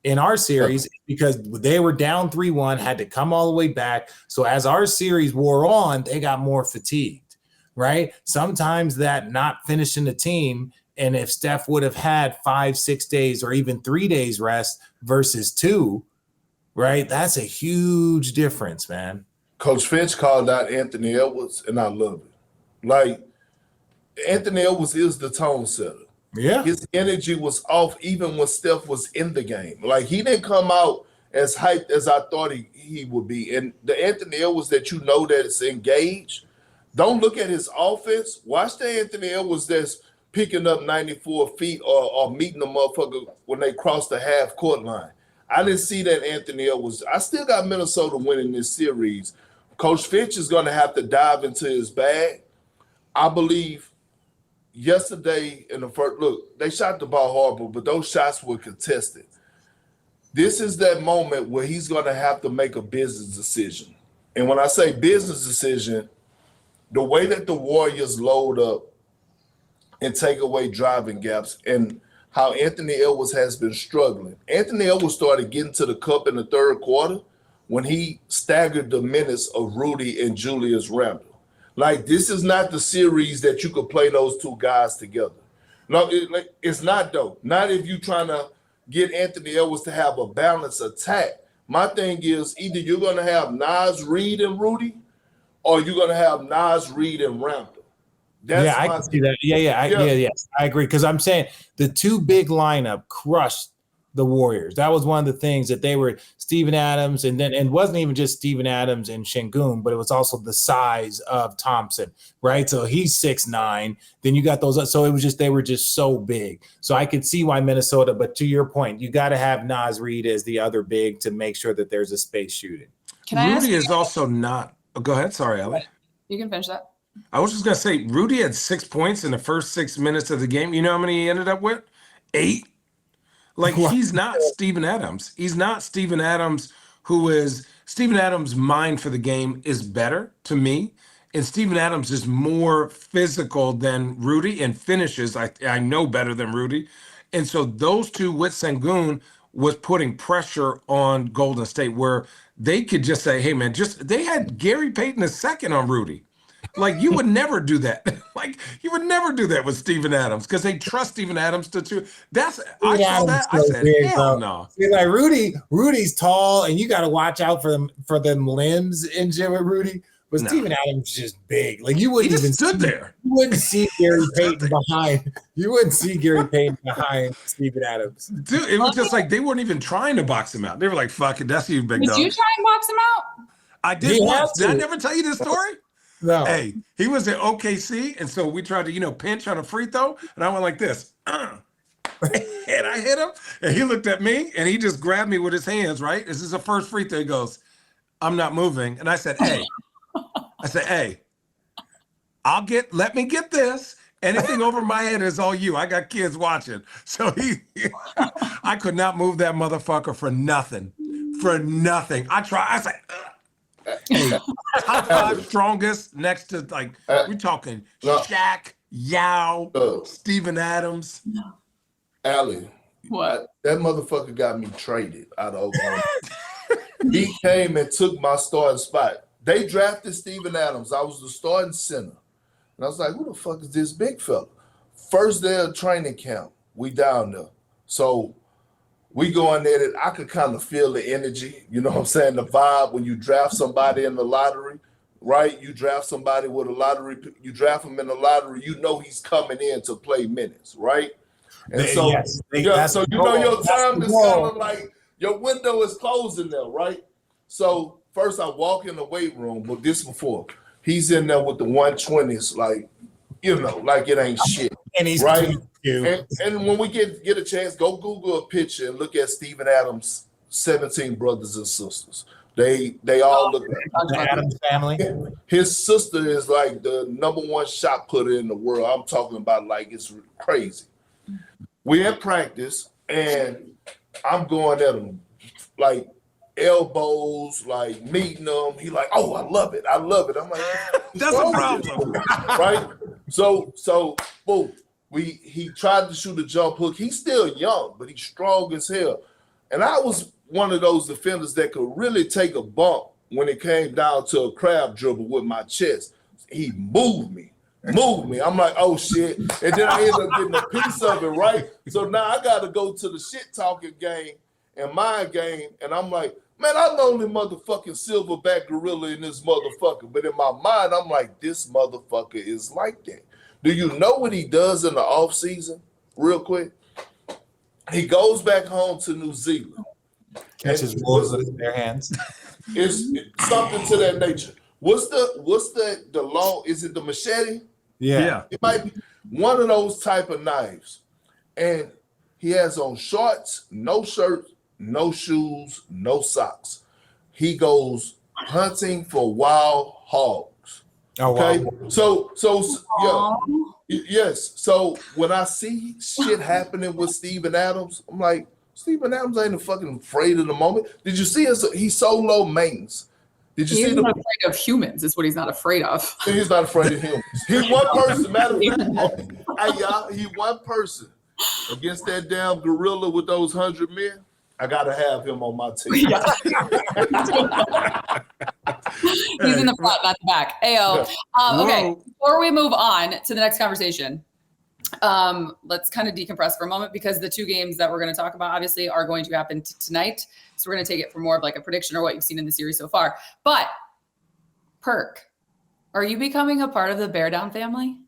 in our series because they were down 3-1, had to come all the way back. So as our series wore on, they got more fatigued. right? Sometimes that not finishing the team, and if Steph would have had 5-6 days or even 3 days rest versus 2, right? That's a huge difference, man. Coach Finch called out Anthony Edwards, and I love it. Like, Anthony Edwards is the tone setter. Yeah. His energy was off even when Steph was in the game. Like, he didn't come out as hyped as I thought he would be. And the Anthony Edwards that you know that is engaged, don't look at his offense. Watch the Anthony Edwards that's picking up 94 feet or meeting the motherfucker when they cross the half-court line. I didn't see that Anthony Edwards. I still got Minnesota winning this series. Coach Finch is going to have to dive into his bag. I believe yesterday in the first, look, they shot the ball horrible, but those shots were contested. This is that moment where he's going to have to make a business decision. And when I say business decision, the way that the Warriors load up and take away driving gaps and how Anthony Edwards has been struggling. Anthony Edwards started getting to the cup in the third quarter when he staggered the minutes of Rudy and Julius Randle. Like, this is not the series that you could play those two guys together. No, it's not, though. Not if you're trying to get Anthony Edwards to have a balanced attack. My thing is either you're going to have Naz Reid and Rudy or you're going to have Naz Reid and Randle. That's I can see that. Yes, I agree. Because I'm saying the two big lineup crushed the Warriors. That was one of the things that they were Steven Adams, and then it wasn't even just Steven Adams and Şengün, but it was also the size of Thompson, right? So he's 6'9". Then you got those. So it was just they were just so big. So I could see why Minnesota. But to your point, you got to have Naz Reid as the other big to make sure that there's a space shooting. Rudy is also not. Oh, go ahead. Sorry, Allie. You can finish that. I was just going to say, Rudy had 6 points in the first 6 minutes of the game. You know how many he ended up with? 8. Like, he's not Steven Adams. He's not Steven Adams, who is – Steven Adams' mind for the game is better to me. And Steven Adams is more physical than Rudy and finishes, I know, better than Rudy. And so those two with Şengün was putting pressure on Golden State where they could just say, hey, man, they had Gary Payton II on Rudy. Like, you would never do that. Like, you would never do that with Steven Adams because they trust Steven Adams to – I saw that. I said, hell no. See, like, Rudy's tall, and you got to watch out for them limbs in gym with Rudy. But Steven Adams is just big. Like, you wouldn't even stood there. You wouldn't see Gary Payton behind. You wouldn't see Gary Payton behind Steven Adams. Dude, it was just like they weren't even trying to box him out. They were like, fuck it, that's you, big dog. Did you try and box him out? I did once. Did I never tell you this story? No. Hey, he was at OKC, and so we tried to, pinch on a free throw, and I went like this. And I hit him, and he looked at me, and he just grabbed me with his hands, right? This is the first free throw. He goes, I'm not moving. And I said, hey, let me get this. Anything over my head is all you. I got kids watching. So I could not move that motherfucker for nothing. I tried. I said, hey, top 5 strongest next to, like, we're talking Shaq, Yao, Steven Adams. Allie, what? That motherfucker got me traded out of Oklahoma. He came and took my starting spot. They drafted Steven Adams. I was the starting center. And I was like, who the fuck is this big fella? First day of training camp, we down there. So we go in there, and I could kind of feel the energy, you know what I'm saying, the vibe when you draft somebody in the lottery, right? You draft somebody with a lottery, you draft him in the lottery, you know he's coming in to play minutes, right? And so, so you know your time is kind of like, your window is closing there, right? So first I walk in the weight room, but this before, he's in there with the 120s, like, like it ain't shit, and he's right? And when we get a chance, go Google a picture and look at Steven Adams' 17 brothers and sisters. They all look like the Adams family. His sister is like the #1 shot putter in the world. I'm talking about, like, it's crazy. We're in practice, and I'm going at him, like, elbows, like, meeting them. He like, oh, I love it. I'm like, that's a problem. Right? So boom. He tried to shoot a jump hook. He's still young, but he's strong as hell. And I was one of those defenders that could really take a bump when it came down to a crab dribble with my chest. He moved me. Move me. I'm like, oh shit. And then I end up getting a piece of it, right? So now I gotta go to the shit talking game and my game, and I'm like, man, I'm the only motherfucking silverback gorilla in this motherfucker. But in my mind, I'm like, this motherfucker is like that. Do you know what he does in the off season? Real quick. He goes back home to New Zealand. Catches wolves with their hands. It's something to that nature. What's the long? Is it the machete? Yeah. It might be one of those type of knives. And he has on shorts, no shirt, no shoes, no socks. He goes hunting for wild hogs. Oh, okay. wow. So yes. So when I see shit happening with Steven Adams, I'm like, Steven Adams ain't fucking afraid of the moment. Did you see he's so low maintenance? Did you see he's not afraid of humans, is what he's not afraid of. He's not afraid of humans. He's one person. Matter of fact, hey, y'all, he one person against that damn gorilla with those 100 men. I gotta have him on my team. Yeah. He's in the front, not the back. Ayo. Okay, before we move on to the next conversation, let's kind of decompress for a moment because the two games that we're going to talk about obviously are going to happen tonight. So we're going to take it for more of like a prediction or what you've seen in the series so far. But Perk, are you becoming a part of the Bear Down family?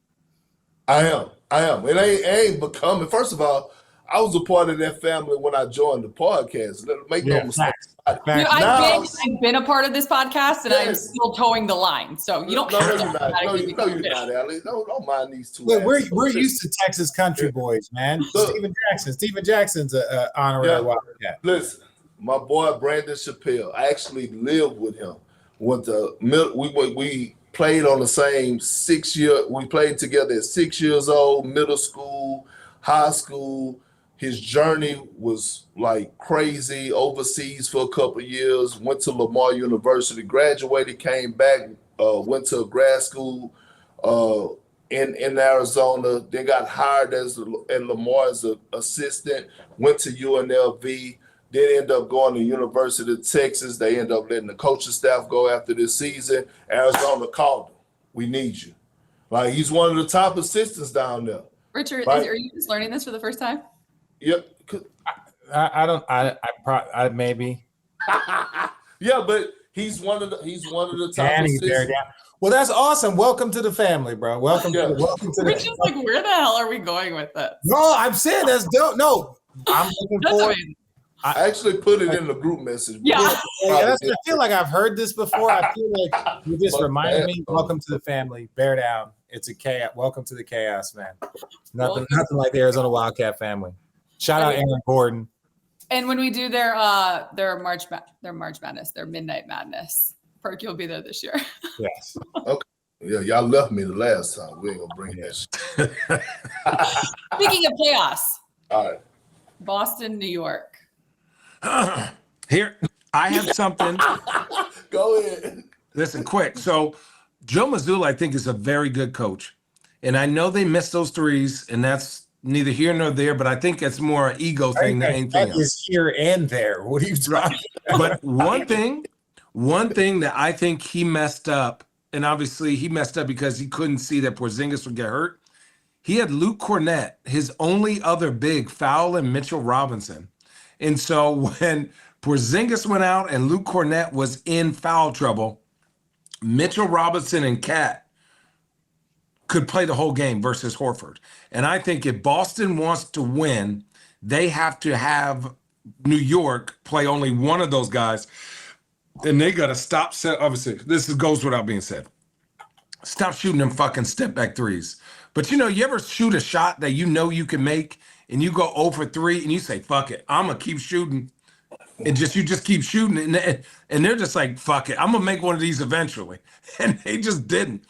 I am. It ain't becoming. First of all, I was a part of that family when I joined the podcast. Make no mistake. I've been a part of this podcast, and I'm still towing the line. So you don't. No, you're not. No, you're not, Allie. Don't mind these two. Look, we're used to Texas country boys, man. Steven Jackson's an honorary Wildcat. Listen, my boy Brandon Chappelle. I actually lived with him. We played on the same 6 year. We played together at 6 years old, middle school, high school. His journey was like crazy, overseas for a couple of years, went to Lamar University, graduated, came back, went to a grad school in Arizona, then got hired at Lamar as an assistant, went to UNLV, then ended up going to University of Texas. They ended up letting the coaching staff go after this season. Arizona called him. We need you. Like, he's one of the top assistants down there. Richard, right? Are you just learning this for the first time? Yep. I maybe. Yeah, but he's one of the top assistants. Well, that's awesome. Welcome to the family, bro. Welcome to Rich is like, where the hell are we going with this? No, I'm saying that's dope. No, I'm looking forward. I actually put it in the group message. Yeah. I feel like I've heard this before. I feel like you just reminded me. Welcome to the family. Bear down. It's a chaos. Welcome to the chaos, man. Nothing like the Arizona Wildcat family. Shout out Aaron Gordon. And when we do their March Madness, their Midnight Madness, Perk, you'll be there this year. Yes. Okay. Yeah, y'all left me the last time. We ain't gonna bring that shit. Speaking of chaos. All right. Boston, New York. Here, I have something. Go ahead. Listen, quick. So Joe Mazzulla, I think, is a very good coach. And I know they missed those threes, and that's neither here nor there, but I think it's more an ego thing than anything else. That is here and there. What are you talking about? But one thing that I think he messed up, and obviously he messed up because he couldn't see that Porzingis would get hurt. He had Luke Cornett, his only other big, foul, and Mitchell Robinson. And so when Porzingis went out and Luke Cornett was in foul trouble, Mitchell Robinson and Cat could play the whole game versus Horford. And I think if Boston wants to win, they have to have New York play only one of those guys. And they got to stop. Obviously, this goes without being said. Stop shooting them fucking step back threes. But you ever shoot a shot that you can make and you go 0 for 3 and you say, fuck it, I'm going to keep shooting. And you just keep shooting. And they're just like, fuck it, I'm going to make one of these eventually. And they just didn't.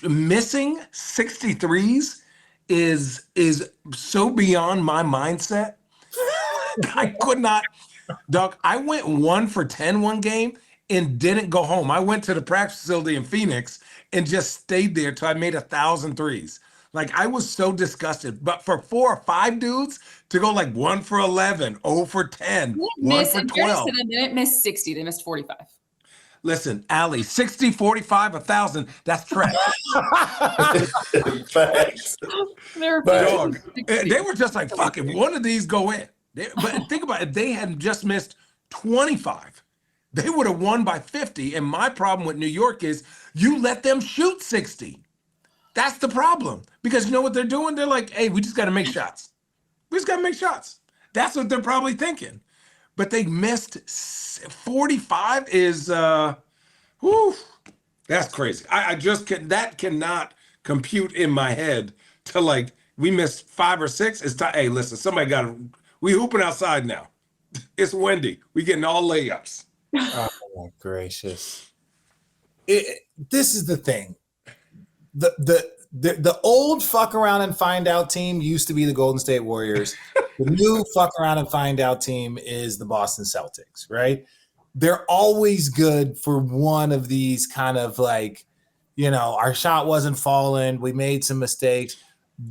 Missing 63s is so beyond my mindset. I could not. Doug, I went 1 for 10 one game and didn't go home. I went to the practice facility in Phoenix and just stayed there till I made 1,000 threes. Like, I was so disgusted. But for 4 or 5 dudes to go like 1 for 11, 0 for 10, 1 for 12. They didn't miss 60. They missed 45. Listen, Ali, 60, 45, 1,000, that's trash. Facts. They're Dog. 60. They were just like, fuck it, one of these go in. But think about it, if they had just missed 25, they would have won by 50. And my problem with New York is you let them shoot 60. That's the problem. Because you know what they're doing? They're like, hey, we just got to make shots. We just got to make shots. That's what they're probably thinking. But they missed 45 is, whew, that's crazy. I just that cannot compute in my head to like, we missed 5 or 6. It's time. Hey, listen, somebody got to, we hooping outside now. It's windy. We getting all layups. Oh my gracious. This is the thing. The old fuck around and find out team used to be the Golden State Warriors. The new fuck around and find out team is the Boston Celtics, right? They're always good for one of these kind of like, you know, our shot wasn't falling, we made some mistakes.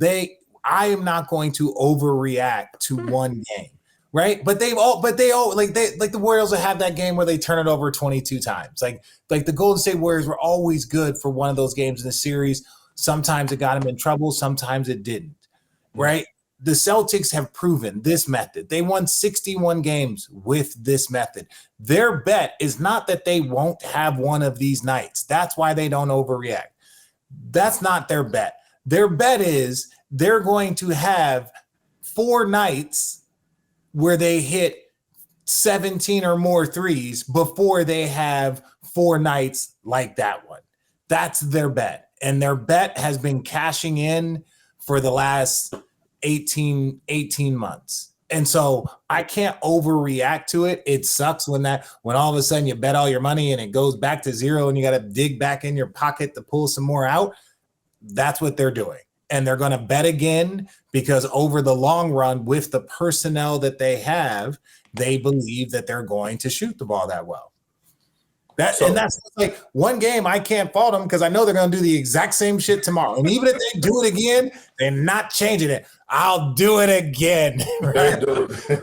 I am not going to overreact to one game, right? But they all like the Warriors will have that game where they turn it over 22 times. Like the Golden State Warriors were always good for one of those games in the series. Sometimes it got them in trouble, sometimes it didn't, right? The Celtics have proven this method. They won 61 games with this method. Their bet is not that they won't have one of these nights. That's why they don't overreact. That's not their bet. Their bet is they're going to have 4 nights where they hit 17 or more threes before they have 4 nights like that one. That's their bet. And their bet has been cashing in for the last 18 months. And so I can't overreact to it. It sucks when all of a sudden you bet all your money and it goes back to zero and you got to dig back in your pocket to pull some more out. That's what they're doing. And they're going to bet again because over the long run with the personnel that they have, they believe that they're going to shoot the ball that well. And that's like one game I can't fault them because I know they're going to do the exact same shit tomorrow. And even if they do it again, they're not changing it. I'll do it again. Right?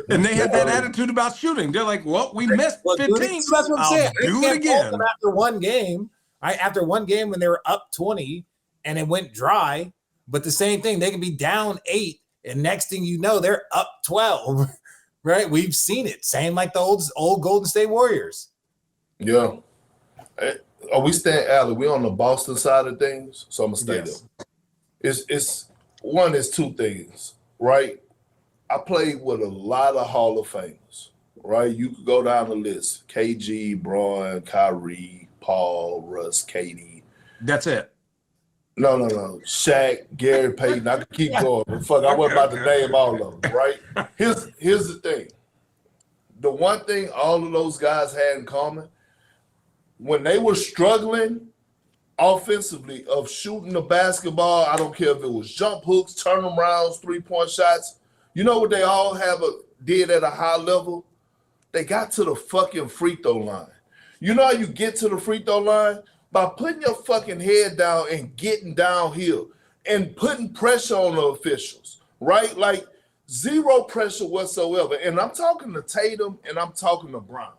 And they had that attitude about shooting. They're like, well, we missed 15. That's what I'm saying. Do it again. After one game, when they were up 20 and it went dry, but the same thing, they can be down 8 and next thing you know, they're up 12. Right? We've seen it. Same like the old Golden State Warriors. Yeah. Are we staying, Allie? We on the Boston side of things, so I'm gonna stay there. It's 2 things, right? I played with a lot of Hall of Famers, right? You could go down the list: KG, Bron, Kyrie, Paul, Russ, KD. That's it. No. Shaq, Gary Payton. I could keep going. But fuck, I wasn't about to name all of them, right? Here's the thing. The one thing all of those guys had in common, when they were struggling offensively of shooting the basketball, I don't care if it was jump hooks, turnarounds, 3-point shots, you know what they all did at a high level? They got to the fucking free throw line. You know how you get to the free throw line? By putting your fucking head down and getting downhill and putting pressure on the officials, right? Like zero pressure whatsoever. And I'm talking to Tatum and I'm talking to Brown.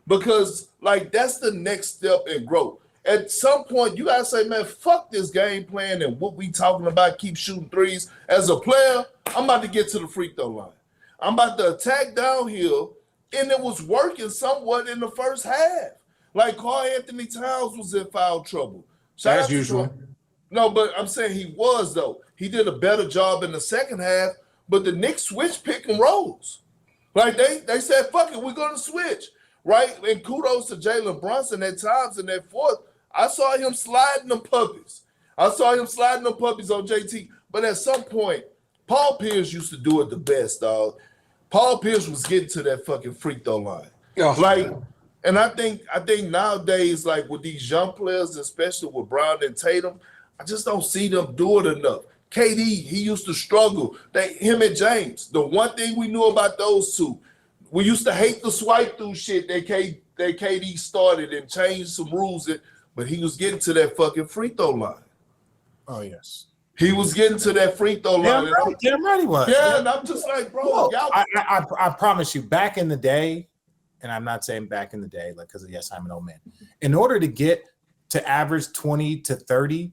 Because, like, that's the next step in growth. At some point, you got to say, man, fuck this game plan and what we talking about, keep shooting threes. As a player, I'm about to get to the free throw line. I'm about to attack downhill, and it was working somewhat in the first half. Like, Karl Anthony Towns was in foul trouble. As usual. No, but I'm saying he was, though. He did a better job in the second half, but the Knicks switched pick and rolls. Like, they said, fuck it, we're going to switch. Right? And kudos to Jalen Brunson at times in that fourth. I saw him sliding them puppies. on JT. But at some point, Paul Pierce used to do it the best, dog. Paul Pierce was getting to that fucking free throw line. And I think nowadays, like with these young players, especially with Brown and Tatum, I just don't see them do it enough. KD, he used to struggle. Him and James. The one thing we knew about those two, we used to hate the swipe through shit that KD started and changed some rules, but he was getting to that fucking free throw line. Oh, yes. He was getting to that free throw line. Damn right he was. Yeah, and I'm just like, bro, y'all. I promise you, back in the day, and I'm not saying back in the day, like, because yes, I'm an old man. In order to get to average 20 to 30,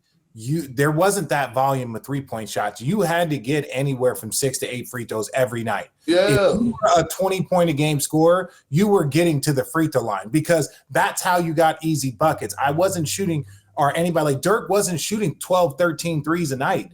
there wasn't that volume of 3-point shots. You had to get anywhere from 6 to 8 free throws every night. Yeah. If you were a 20-point a game scorer, you were getting to the free throw line because that's how you got easy buckets. I wasn't shooting, or anybody like Dirk wasn't shooting 12, 13 threes a night.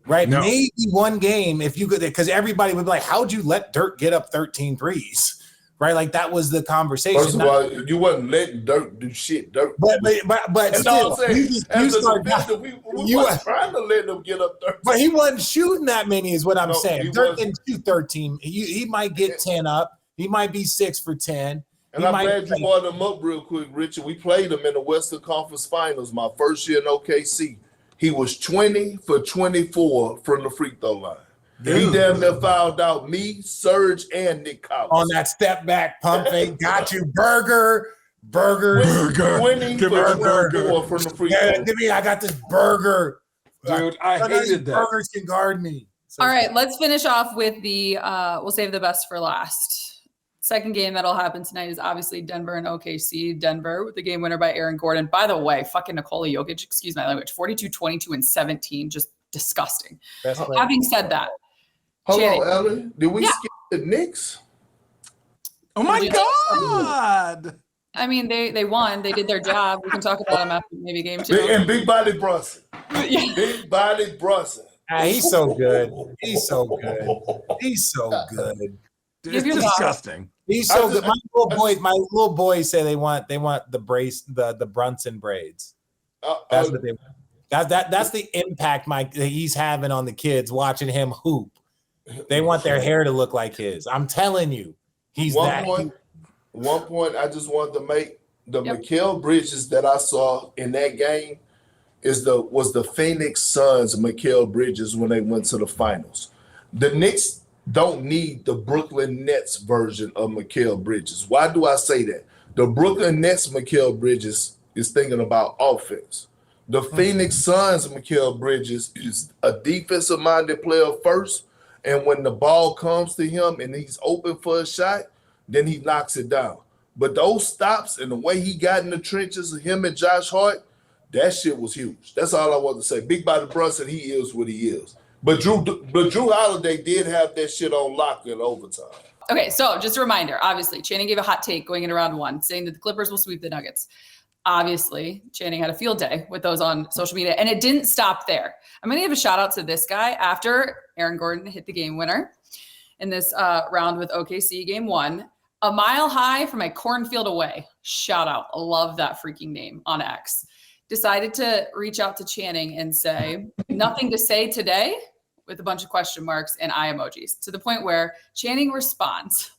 Right? No. Maybe one game if you could, because everybody would be like, how'd you let Dirk get up 13 threes? Right? Like that was the conversation. First of all, you wasn't letting Dirk do shit. Dirk. But That's still, all I'm saying. As a start, defender, we weren't trying to let them get up 13. but he wasn't shooting that many is what I'm saying. Dirk wasn't. didn't shoot 13. He might get 10 up. He might be 6 for 10. And I'm glad you brought them up real quick, Richard. We played him in the Western Conference Finals my first year in OKC. He was 20 for 24 from the free throw line. Dude. He damn near fouled out me, Serge, and Nick Collins. On that step back pump fake, got you, Burger. 20 for 24 from the free throw. Give me, I got this Burger. Dude, I hated that. Burgers can guard me. So all right, let's finish off with the we'll save the best for last. Second game that'll happen tonight is obviously Denver and OKC. Denver with the game winner by Aaron Gordon. By the way, fucking Nikola Jokic, excuse my language, 42, 22, and 17. Just disgusting. Having said that. Hold on, Ellen. Did we skip the Knicks? Oh my God. I mean, they won. They did their job. We can talk about them after maybe game 2. And Big Body Brunson. Yeah. Big Body Brunson. He's so good. He's so good. He's so good. It's disgusting. He's so good. My little boys say they want the brace, the Brunson braids. That's what they want. That's the impact he's having on the kids watching him hoop. They want their hair to look like his. I'm telling you, he's one point I just wanted to make the Mikal Bridges that I saw in that game was the Phoenix Suns Mikal Bridges when they went to the finals. The Knicks don't need the Brooklyn Nets version of Mikal Bridges. Why do I say that? The Brooklyn Nets Mikal Bridges is thinking about offense. The Phoenix Suns Mikal Bridges is a defensive-minded player first, and when the ball comes to him and he's open for a shot, then he knocks it down. But those stops and the way he got in the trenches of him and Josh Hart, that shit was huge. That's all I want to say. Big Body Brunson, he is what he is. But Drew Holiday did have that shit on lock in overtime. Okay, so just a reminder, obviously, Channing gave a hot take going into round 1, saying that the Clippers will sweep the Nuggets. Obviously, Channing had a field day with those on social media, and it didn't stop there. I'm going to give a shout out to this guy after Aaron Gordon hit the game winner in this round with OKC game 1. A mile high from a cornfield away. Shout out. I love that freaking name on X. Decided to reach out to Channing and say, nothing to say today, with a bunch of question marks and eye emojis, to the point where Channing responds,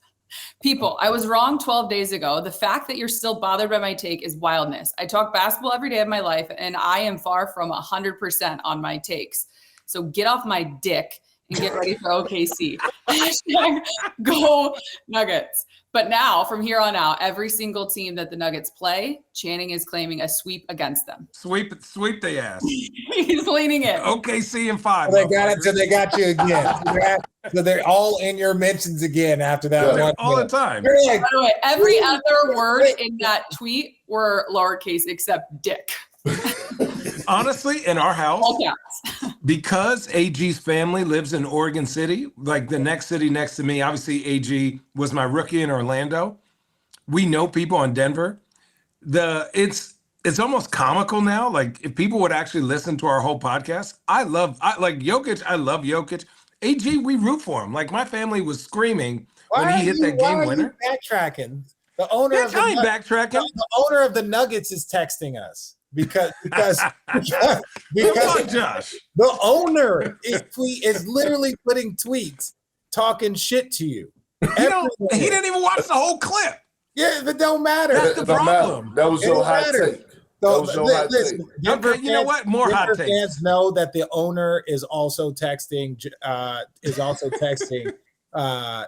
people, I was wrong 12 days ago. The fact that you're still bothered by my take is wildness. I talk basketball every day of my life, and I am far from 100% on my takes. So get off my dick and get ready for OKC. Go Nuggets. But now, from here on out, every single team that the Nuggets play, Channing is claiming a sweep against them. Sweep the ass. He's leaning in. OKC in 5. They got it, so they got you again. So they're all in your mentions again after that one. All the time. By the way, every other word in that tweet were lowercase except dick. Honestly, in our house, because AG's family lives in Oregon City, like the next city next to me, obviously AG was my rookie in Orlando. We know people in Denver. It's almost comical now. Like if people would actually listen to our whole podcast, I love Jokic. I love Jokic. AG, we root for him. Like my family was screaming when he hit that game winner. Backtracking. The owner of the owner of the Nuggets is texting us. Because Josh, the owner is literally putting tweets talking shit to you. He didn't even watch the whole clip. Yeah, but don't matter. That's the problem. That was your hot take. Okay, you know what? More hot takes. Fans know that the owner is also texting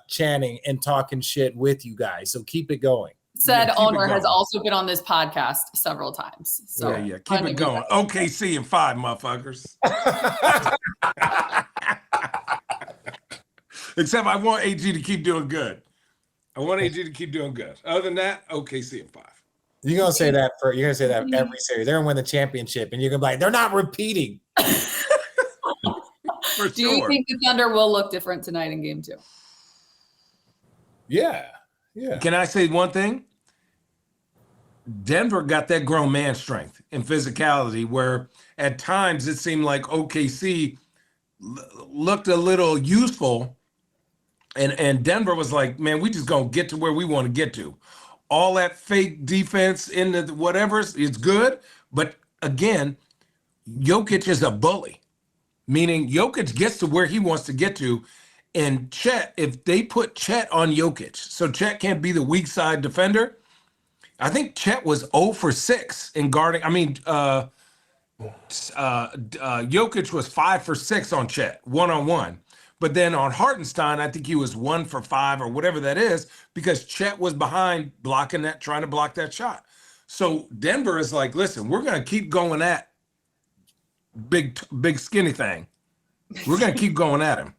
Channing and talking shit with you guys. So keep it going. Said owner has also been on this podcast several times. So yeah, keep it going. OKC in 5, motherfuckers. Except I want AG to keep doing good. I want AG to keep doing good. Other than that, OKC in 5. You're gonna say that every series. They're gonna win the championship, and you're gonna be like, they're not repeating. For Do you sure. think the Thunder will look different tonight in game 2? Yeah. Can I say one thing? Denver got that grown man strength and physicality where at times it seemed like OKC looked a little useful, and Denver was like, man, we just gonna get to where we want to get to. All that fake defense in the whatever is good, but again, Jokic is a bully, meaning Jokic gets to where he wants to get to. And Chet, if they put Chet on Jokic, so Chet can't be the weak side defender. I think Chet was 0 for 6 in guarding. Jokic was 5 for 6 on Chet, one-on-one. But then on Hartenstein, I think he was 1 for 5 or whatever that is, because Chet was behind blocking that, trying to block that shot. So Denver is like, listen, we're going to keep going at big skinny thing. We're going to keep going at him.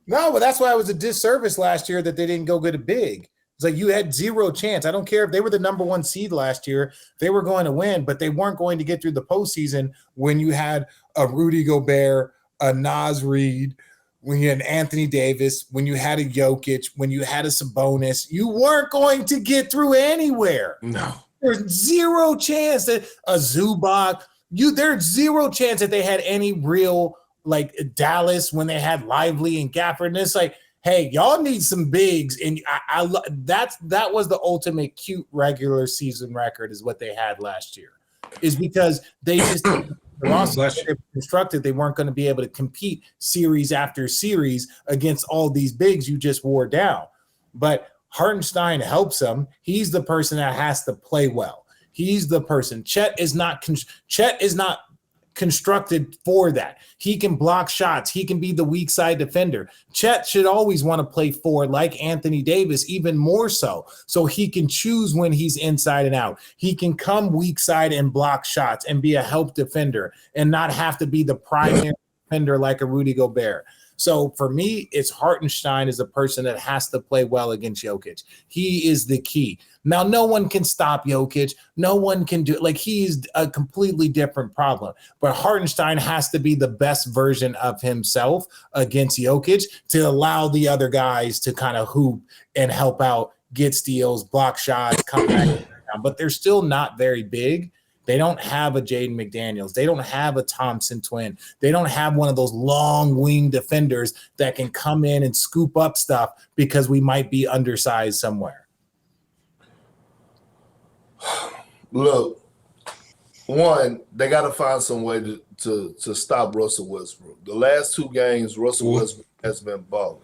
No, but that's why it was a disservice last year that they didn't go good at big. It's like you had zero chance. I don't care if they were the number 1 seed last year, they were going to win, but they weren't going to get through the postseason when you had a Rudy Gobert, a Naz Reid, when you had Anthony Davis, when you had a Jokic, when you had a Sabonis. You weren't going to get through anywhere. No. There's zero chance that a Zubac, there's zero chance that they had any real, like Dallas when they had Lively and Gafford. And it's like, hey, y'all need some bigs. And that was the ultimate cute regular season record is what they had last year, is because they just constructed they weren't going to be able to compete series after series against all these bigs you just wore down. But Hartenstein helps them. He's the person that has to play well. He's the person. Chet is not constructed for that. He can block shots. He can be the weak side defender. Chet should always want to play forward like Anthony Davis, even more so he can choose when he's inside and out. He can come weak side and block shots and be a help defender and not have to be the primary defender like a Rudy Gobert. So for me, it's Hartenstein is a person that has to play well against Jokic. He is the key. Now, no one can stop Jokic. No one can do it. Like, he's a completely different problem. But Hartenstein has to be the best version of himself against Jokic to allow the other guys to kind of hoop and help out, get steals, block shots, come back. But they're still not very big. They don't have a Jaden McDaniels. They don't have a Thompson twin. They don't have one of those long wing defenders that can come in and scoop up stuff because we might be undersized somewhere. Look, one, they got to find some way to stop Russell Westbrook. The last 2 games, Russell Westbrook has been balling.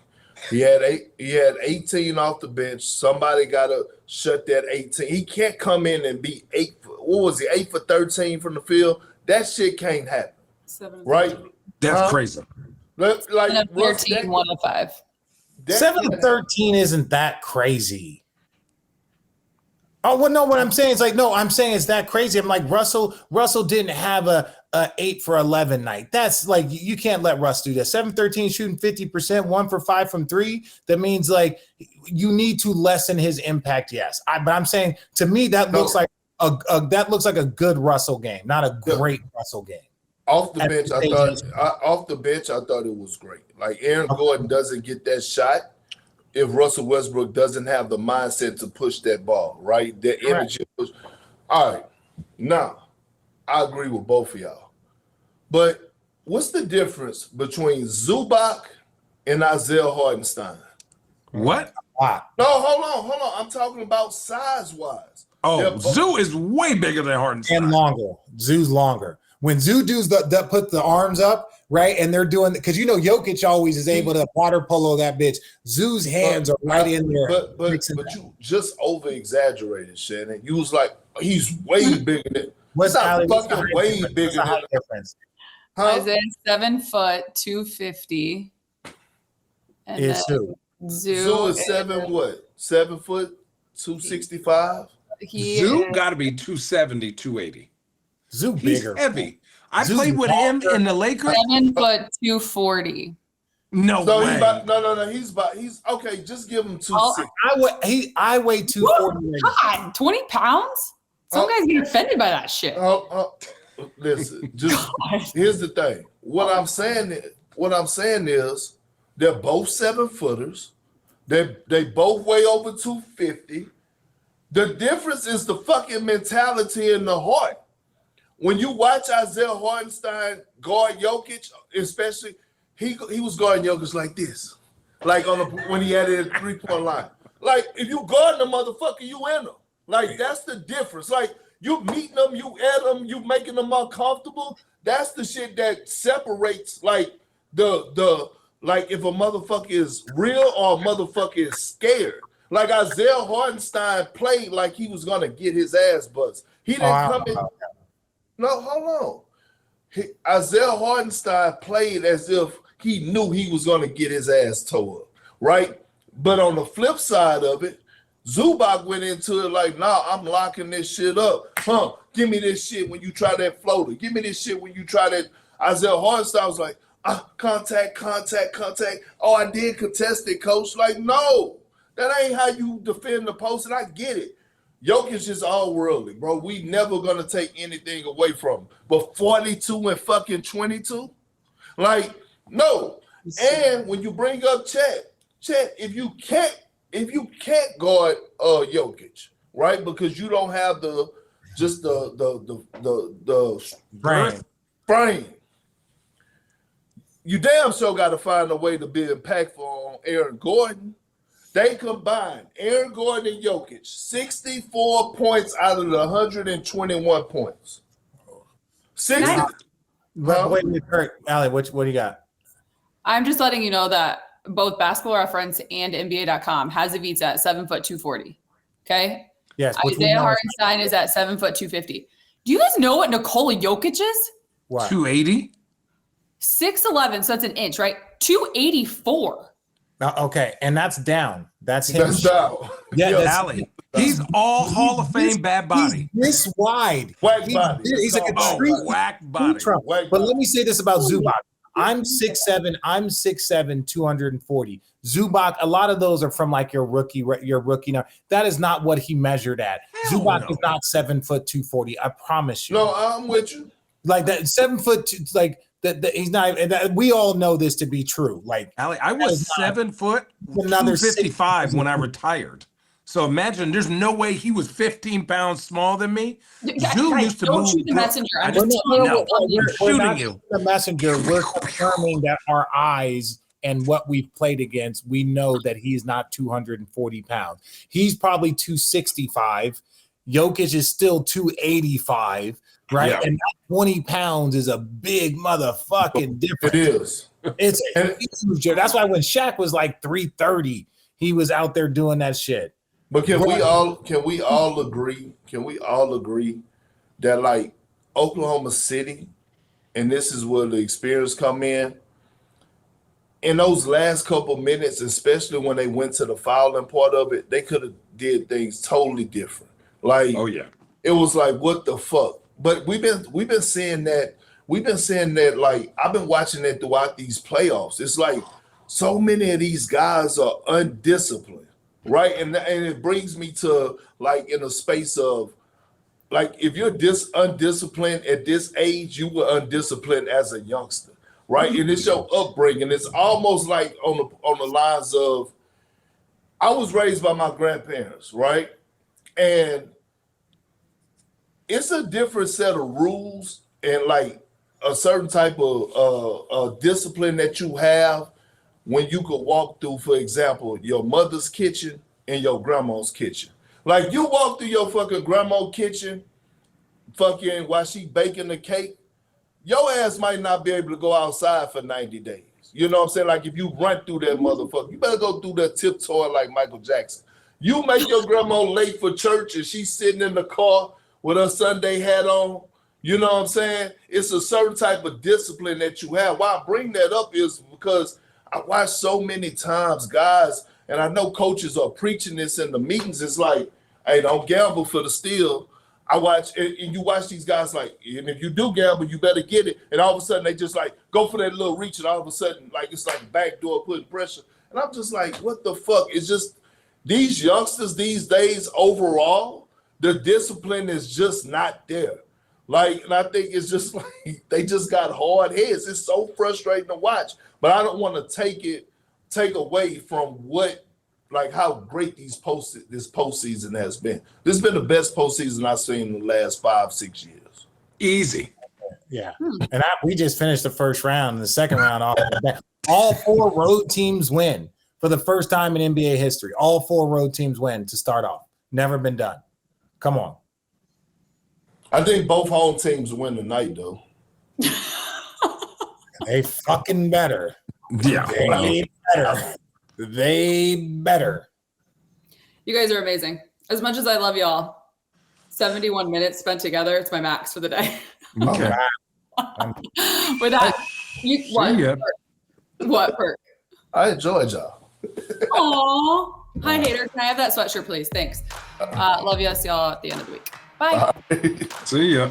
He had 18 off the bench. Somebody got to shut that 18. He can't come in and be 8 for 13 from the field? That shit can't happen. 7 right? That's crazy. Like 13, 1 of 5. 7 of 13 isn't that crazy. Oh, well, no, what I'm saying is like, no, I'm saying it's that crazy. I'm like, Russell didn't have a 8 for 11 night. That's like, you can't let Russ do that. 7-13 shooting 50%, 1 for 5 from 3. That means like you need to lessen his impact. Yes. But I'm saying to me, that looks like a good Russell game, not a great Russell game. Off the bench, I thought it was great. Like, Aaron Gordon doesn't get that shot if Russell Westbrook doesn't have the mindset to push that ball, right? That energy push. All right. Now, I agree with both of y'all. But what's the difference between Zubac and Isaiah Hartenstein? What? Wow. No, hold on. I'm talking about size-wise. Oh, Zoo is way bigger than Hartenstein. And longer. Zoo's longer. When Zoo does that put the arms up, right, and they're doing – because, you know, Jokic always is able to water polo that bitch. Zoo's hands are right in there. But you just over-exaggerated, Shannon. You was like, he's way bigger than – What's fucking way bigger than – difference? Huh? Isaiah 7 foot, 250. And is who? Zoo is 7 what? 7 foot, 265? Zoo got to be 270, 280. Zoo He's bigger. heavy. I played with him in the Lakers. 7 foot, 240. No So way. he's okay. Just give him 260. I weigh 240. God, 20 pounds? Some guys get offended by that shit. Listen, just here's the thing. What I'm saying is they're both 7-footers. They both weigh over 250. The difference is the fucking mentality and the heart. When you watch Isaiah Hartenstein guard Jokic, especially, he was guarding Jokic like this, like when he had it at 3-point line. Like if you guard the motherfucker, you in them. Like that's the difference. Like you meeting them, you at them, you making them uncomfortable. That's the shit that separates like the like if a motherfucker is real or a motherfucker is scared. Like Isaiah Hartenstein played like he was gonna get his ass bust. He didn't come in. No, hold on. Isaiah Hartenstein played as if he knew he was gonna get his ass tore up, right? But on the flip side of it, Zubac went into it like, nah, I'm locking this shit up. Give me this shit when you try that floater. Give me this shit when you try that. Isaiah Hartenstein was like, contact. Oh, I did contest it, coach. Like, no, that ain't how you defend the post, and I get it. Jokic is all worldly, bro. We never gonna take anything away from him. But 42 and fucking 22? Like, no. And when you bring up Chet, if you can't guard Jokic, right? Because you don't have the frame. You damn sure got to find a way to be impactful on Aaron Gordon. They combined Aaron Gordon and Jokic 64 points out of the 121 points. 60. Wait, Perk, Allie, what do you got? I'm just letting you know that both Basketball Reference and NBA.com has Avitz at 7'240. Okay. Yes. Isaiah Hartenstein is at 7'250. Do you guys know what Nikola Jokic is? What? 280. 6'11", so that's an inch, right? 284. Okay, and that's down. That's him. That's down. Yeah, Yo, Allie. He's all Hall of Fame bad body. He's this wide. Whack body. He's like a tree. Whack body. But let me say this about Zubac. I'm 6'7", 240. Zubac, a lot of those are from like your rookie now. That is not what he measured at. Hell Zubac no. is not 7 foot 240. I promise you. No, I'm with you. Like that 7 foot, like that. He's not. We all know this to be true. Like Allie, I was 7 foot, another 255 when I retired. So imagine, there's no way he was 15 pounds smaller than me. Zoo used to don't move. shoot the messenger. I'm I just just telling you no, what I'm we're not shooting you. the messenger. We're confirming that our eyes and what we've played against, we know that he's not 240 pounds. He's probably 265. Jokic is still 285, right? Yeah. And that 20 pounds is a big motherfucking difference. It is. It's huge. That's why when Shaq was like 330, he was out there doing that shit. But can we all agree that like Oklahoma City, and this is where the experience come in those last couple minutes, especially when they went to the fouling part of it, they could have did things totally different. Like, Oh, yeah. it was like, what the fuck? But we've been seeing that. We've been saying that, like, I've been watching it throughout these playoffs. It's like so many of these guys are undisciplined, right? And it brings me to, like, in a space of, like, if you're undisciplined at this age, you were undisciplined as a youngster, right? And it's your upbringing. It's almost like on the lines of, I was raised by my grandparents, right? And it's a different set of rules and, like, a certain type of discipline that you have when you could walk through, for example, your mother's kitchen and your grandma's kitchen. Like, you walk through your fucking grandma's kitchen, fucking while she baking the cake, your ass might not be able to go outside for 90 days. You know what I'm saying? Like, if you run through that motherfucker, you better go through that tiptoeing like Michael Jackson. You make your grandma late for church and she's sitting in the car with her Sunday hat on. You know what I'm saying? It's a certain type of discipline that you have. Why I bring that up is because I watch so many times guys, and I know coaches are preaching this in the meetings. It's like, hey, don't gamble for the steal. I watch, and you watch these guys like, and if you do gamble, you better get it. And all of a sudden, they just like go for that little reach, and all of a sudden, like it's like a backdoor putting pressure. And I'm just like, what the fuck? It's just these youngsters these days overall, the discipline is just not there. Like, and I think it's just like they just got hard heads. It's so frustrating to watch, but I don't want to take away from what, like how great this postseason has been. This has been the best postseason I've seen in the last 5-6 years. Easy. Yeah. And we just finished the first round. And the second round, all 4 road teams win for the first time in NBA history. All 4 road teams win to start off. Never been done. Come on. I think both home teams win tonight, though. They fucking better. Yeah. They better. They better. You guys are amazing. As much as I love y'all, 71 minutes spent together, it's my max for the day. Okay. With that, what, Perk? I enjoyed y'all. Aw. Hi, hater. Can I have that sweatshirt, please? Thanks. Love you. See y'all at the end of the week. Bye. See ya.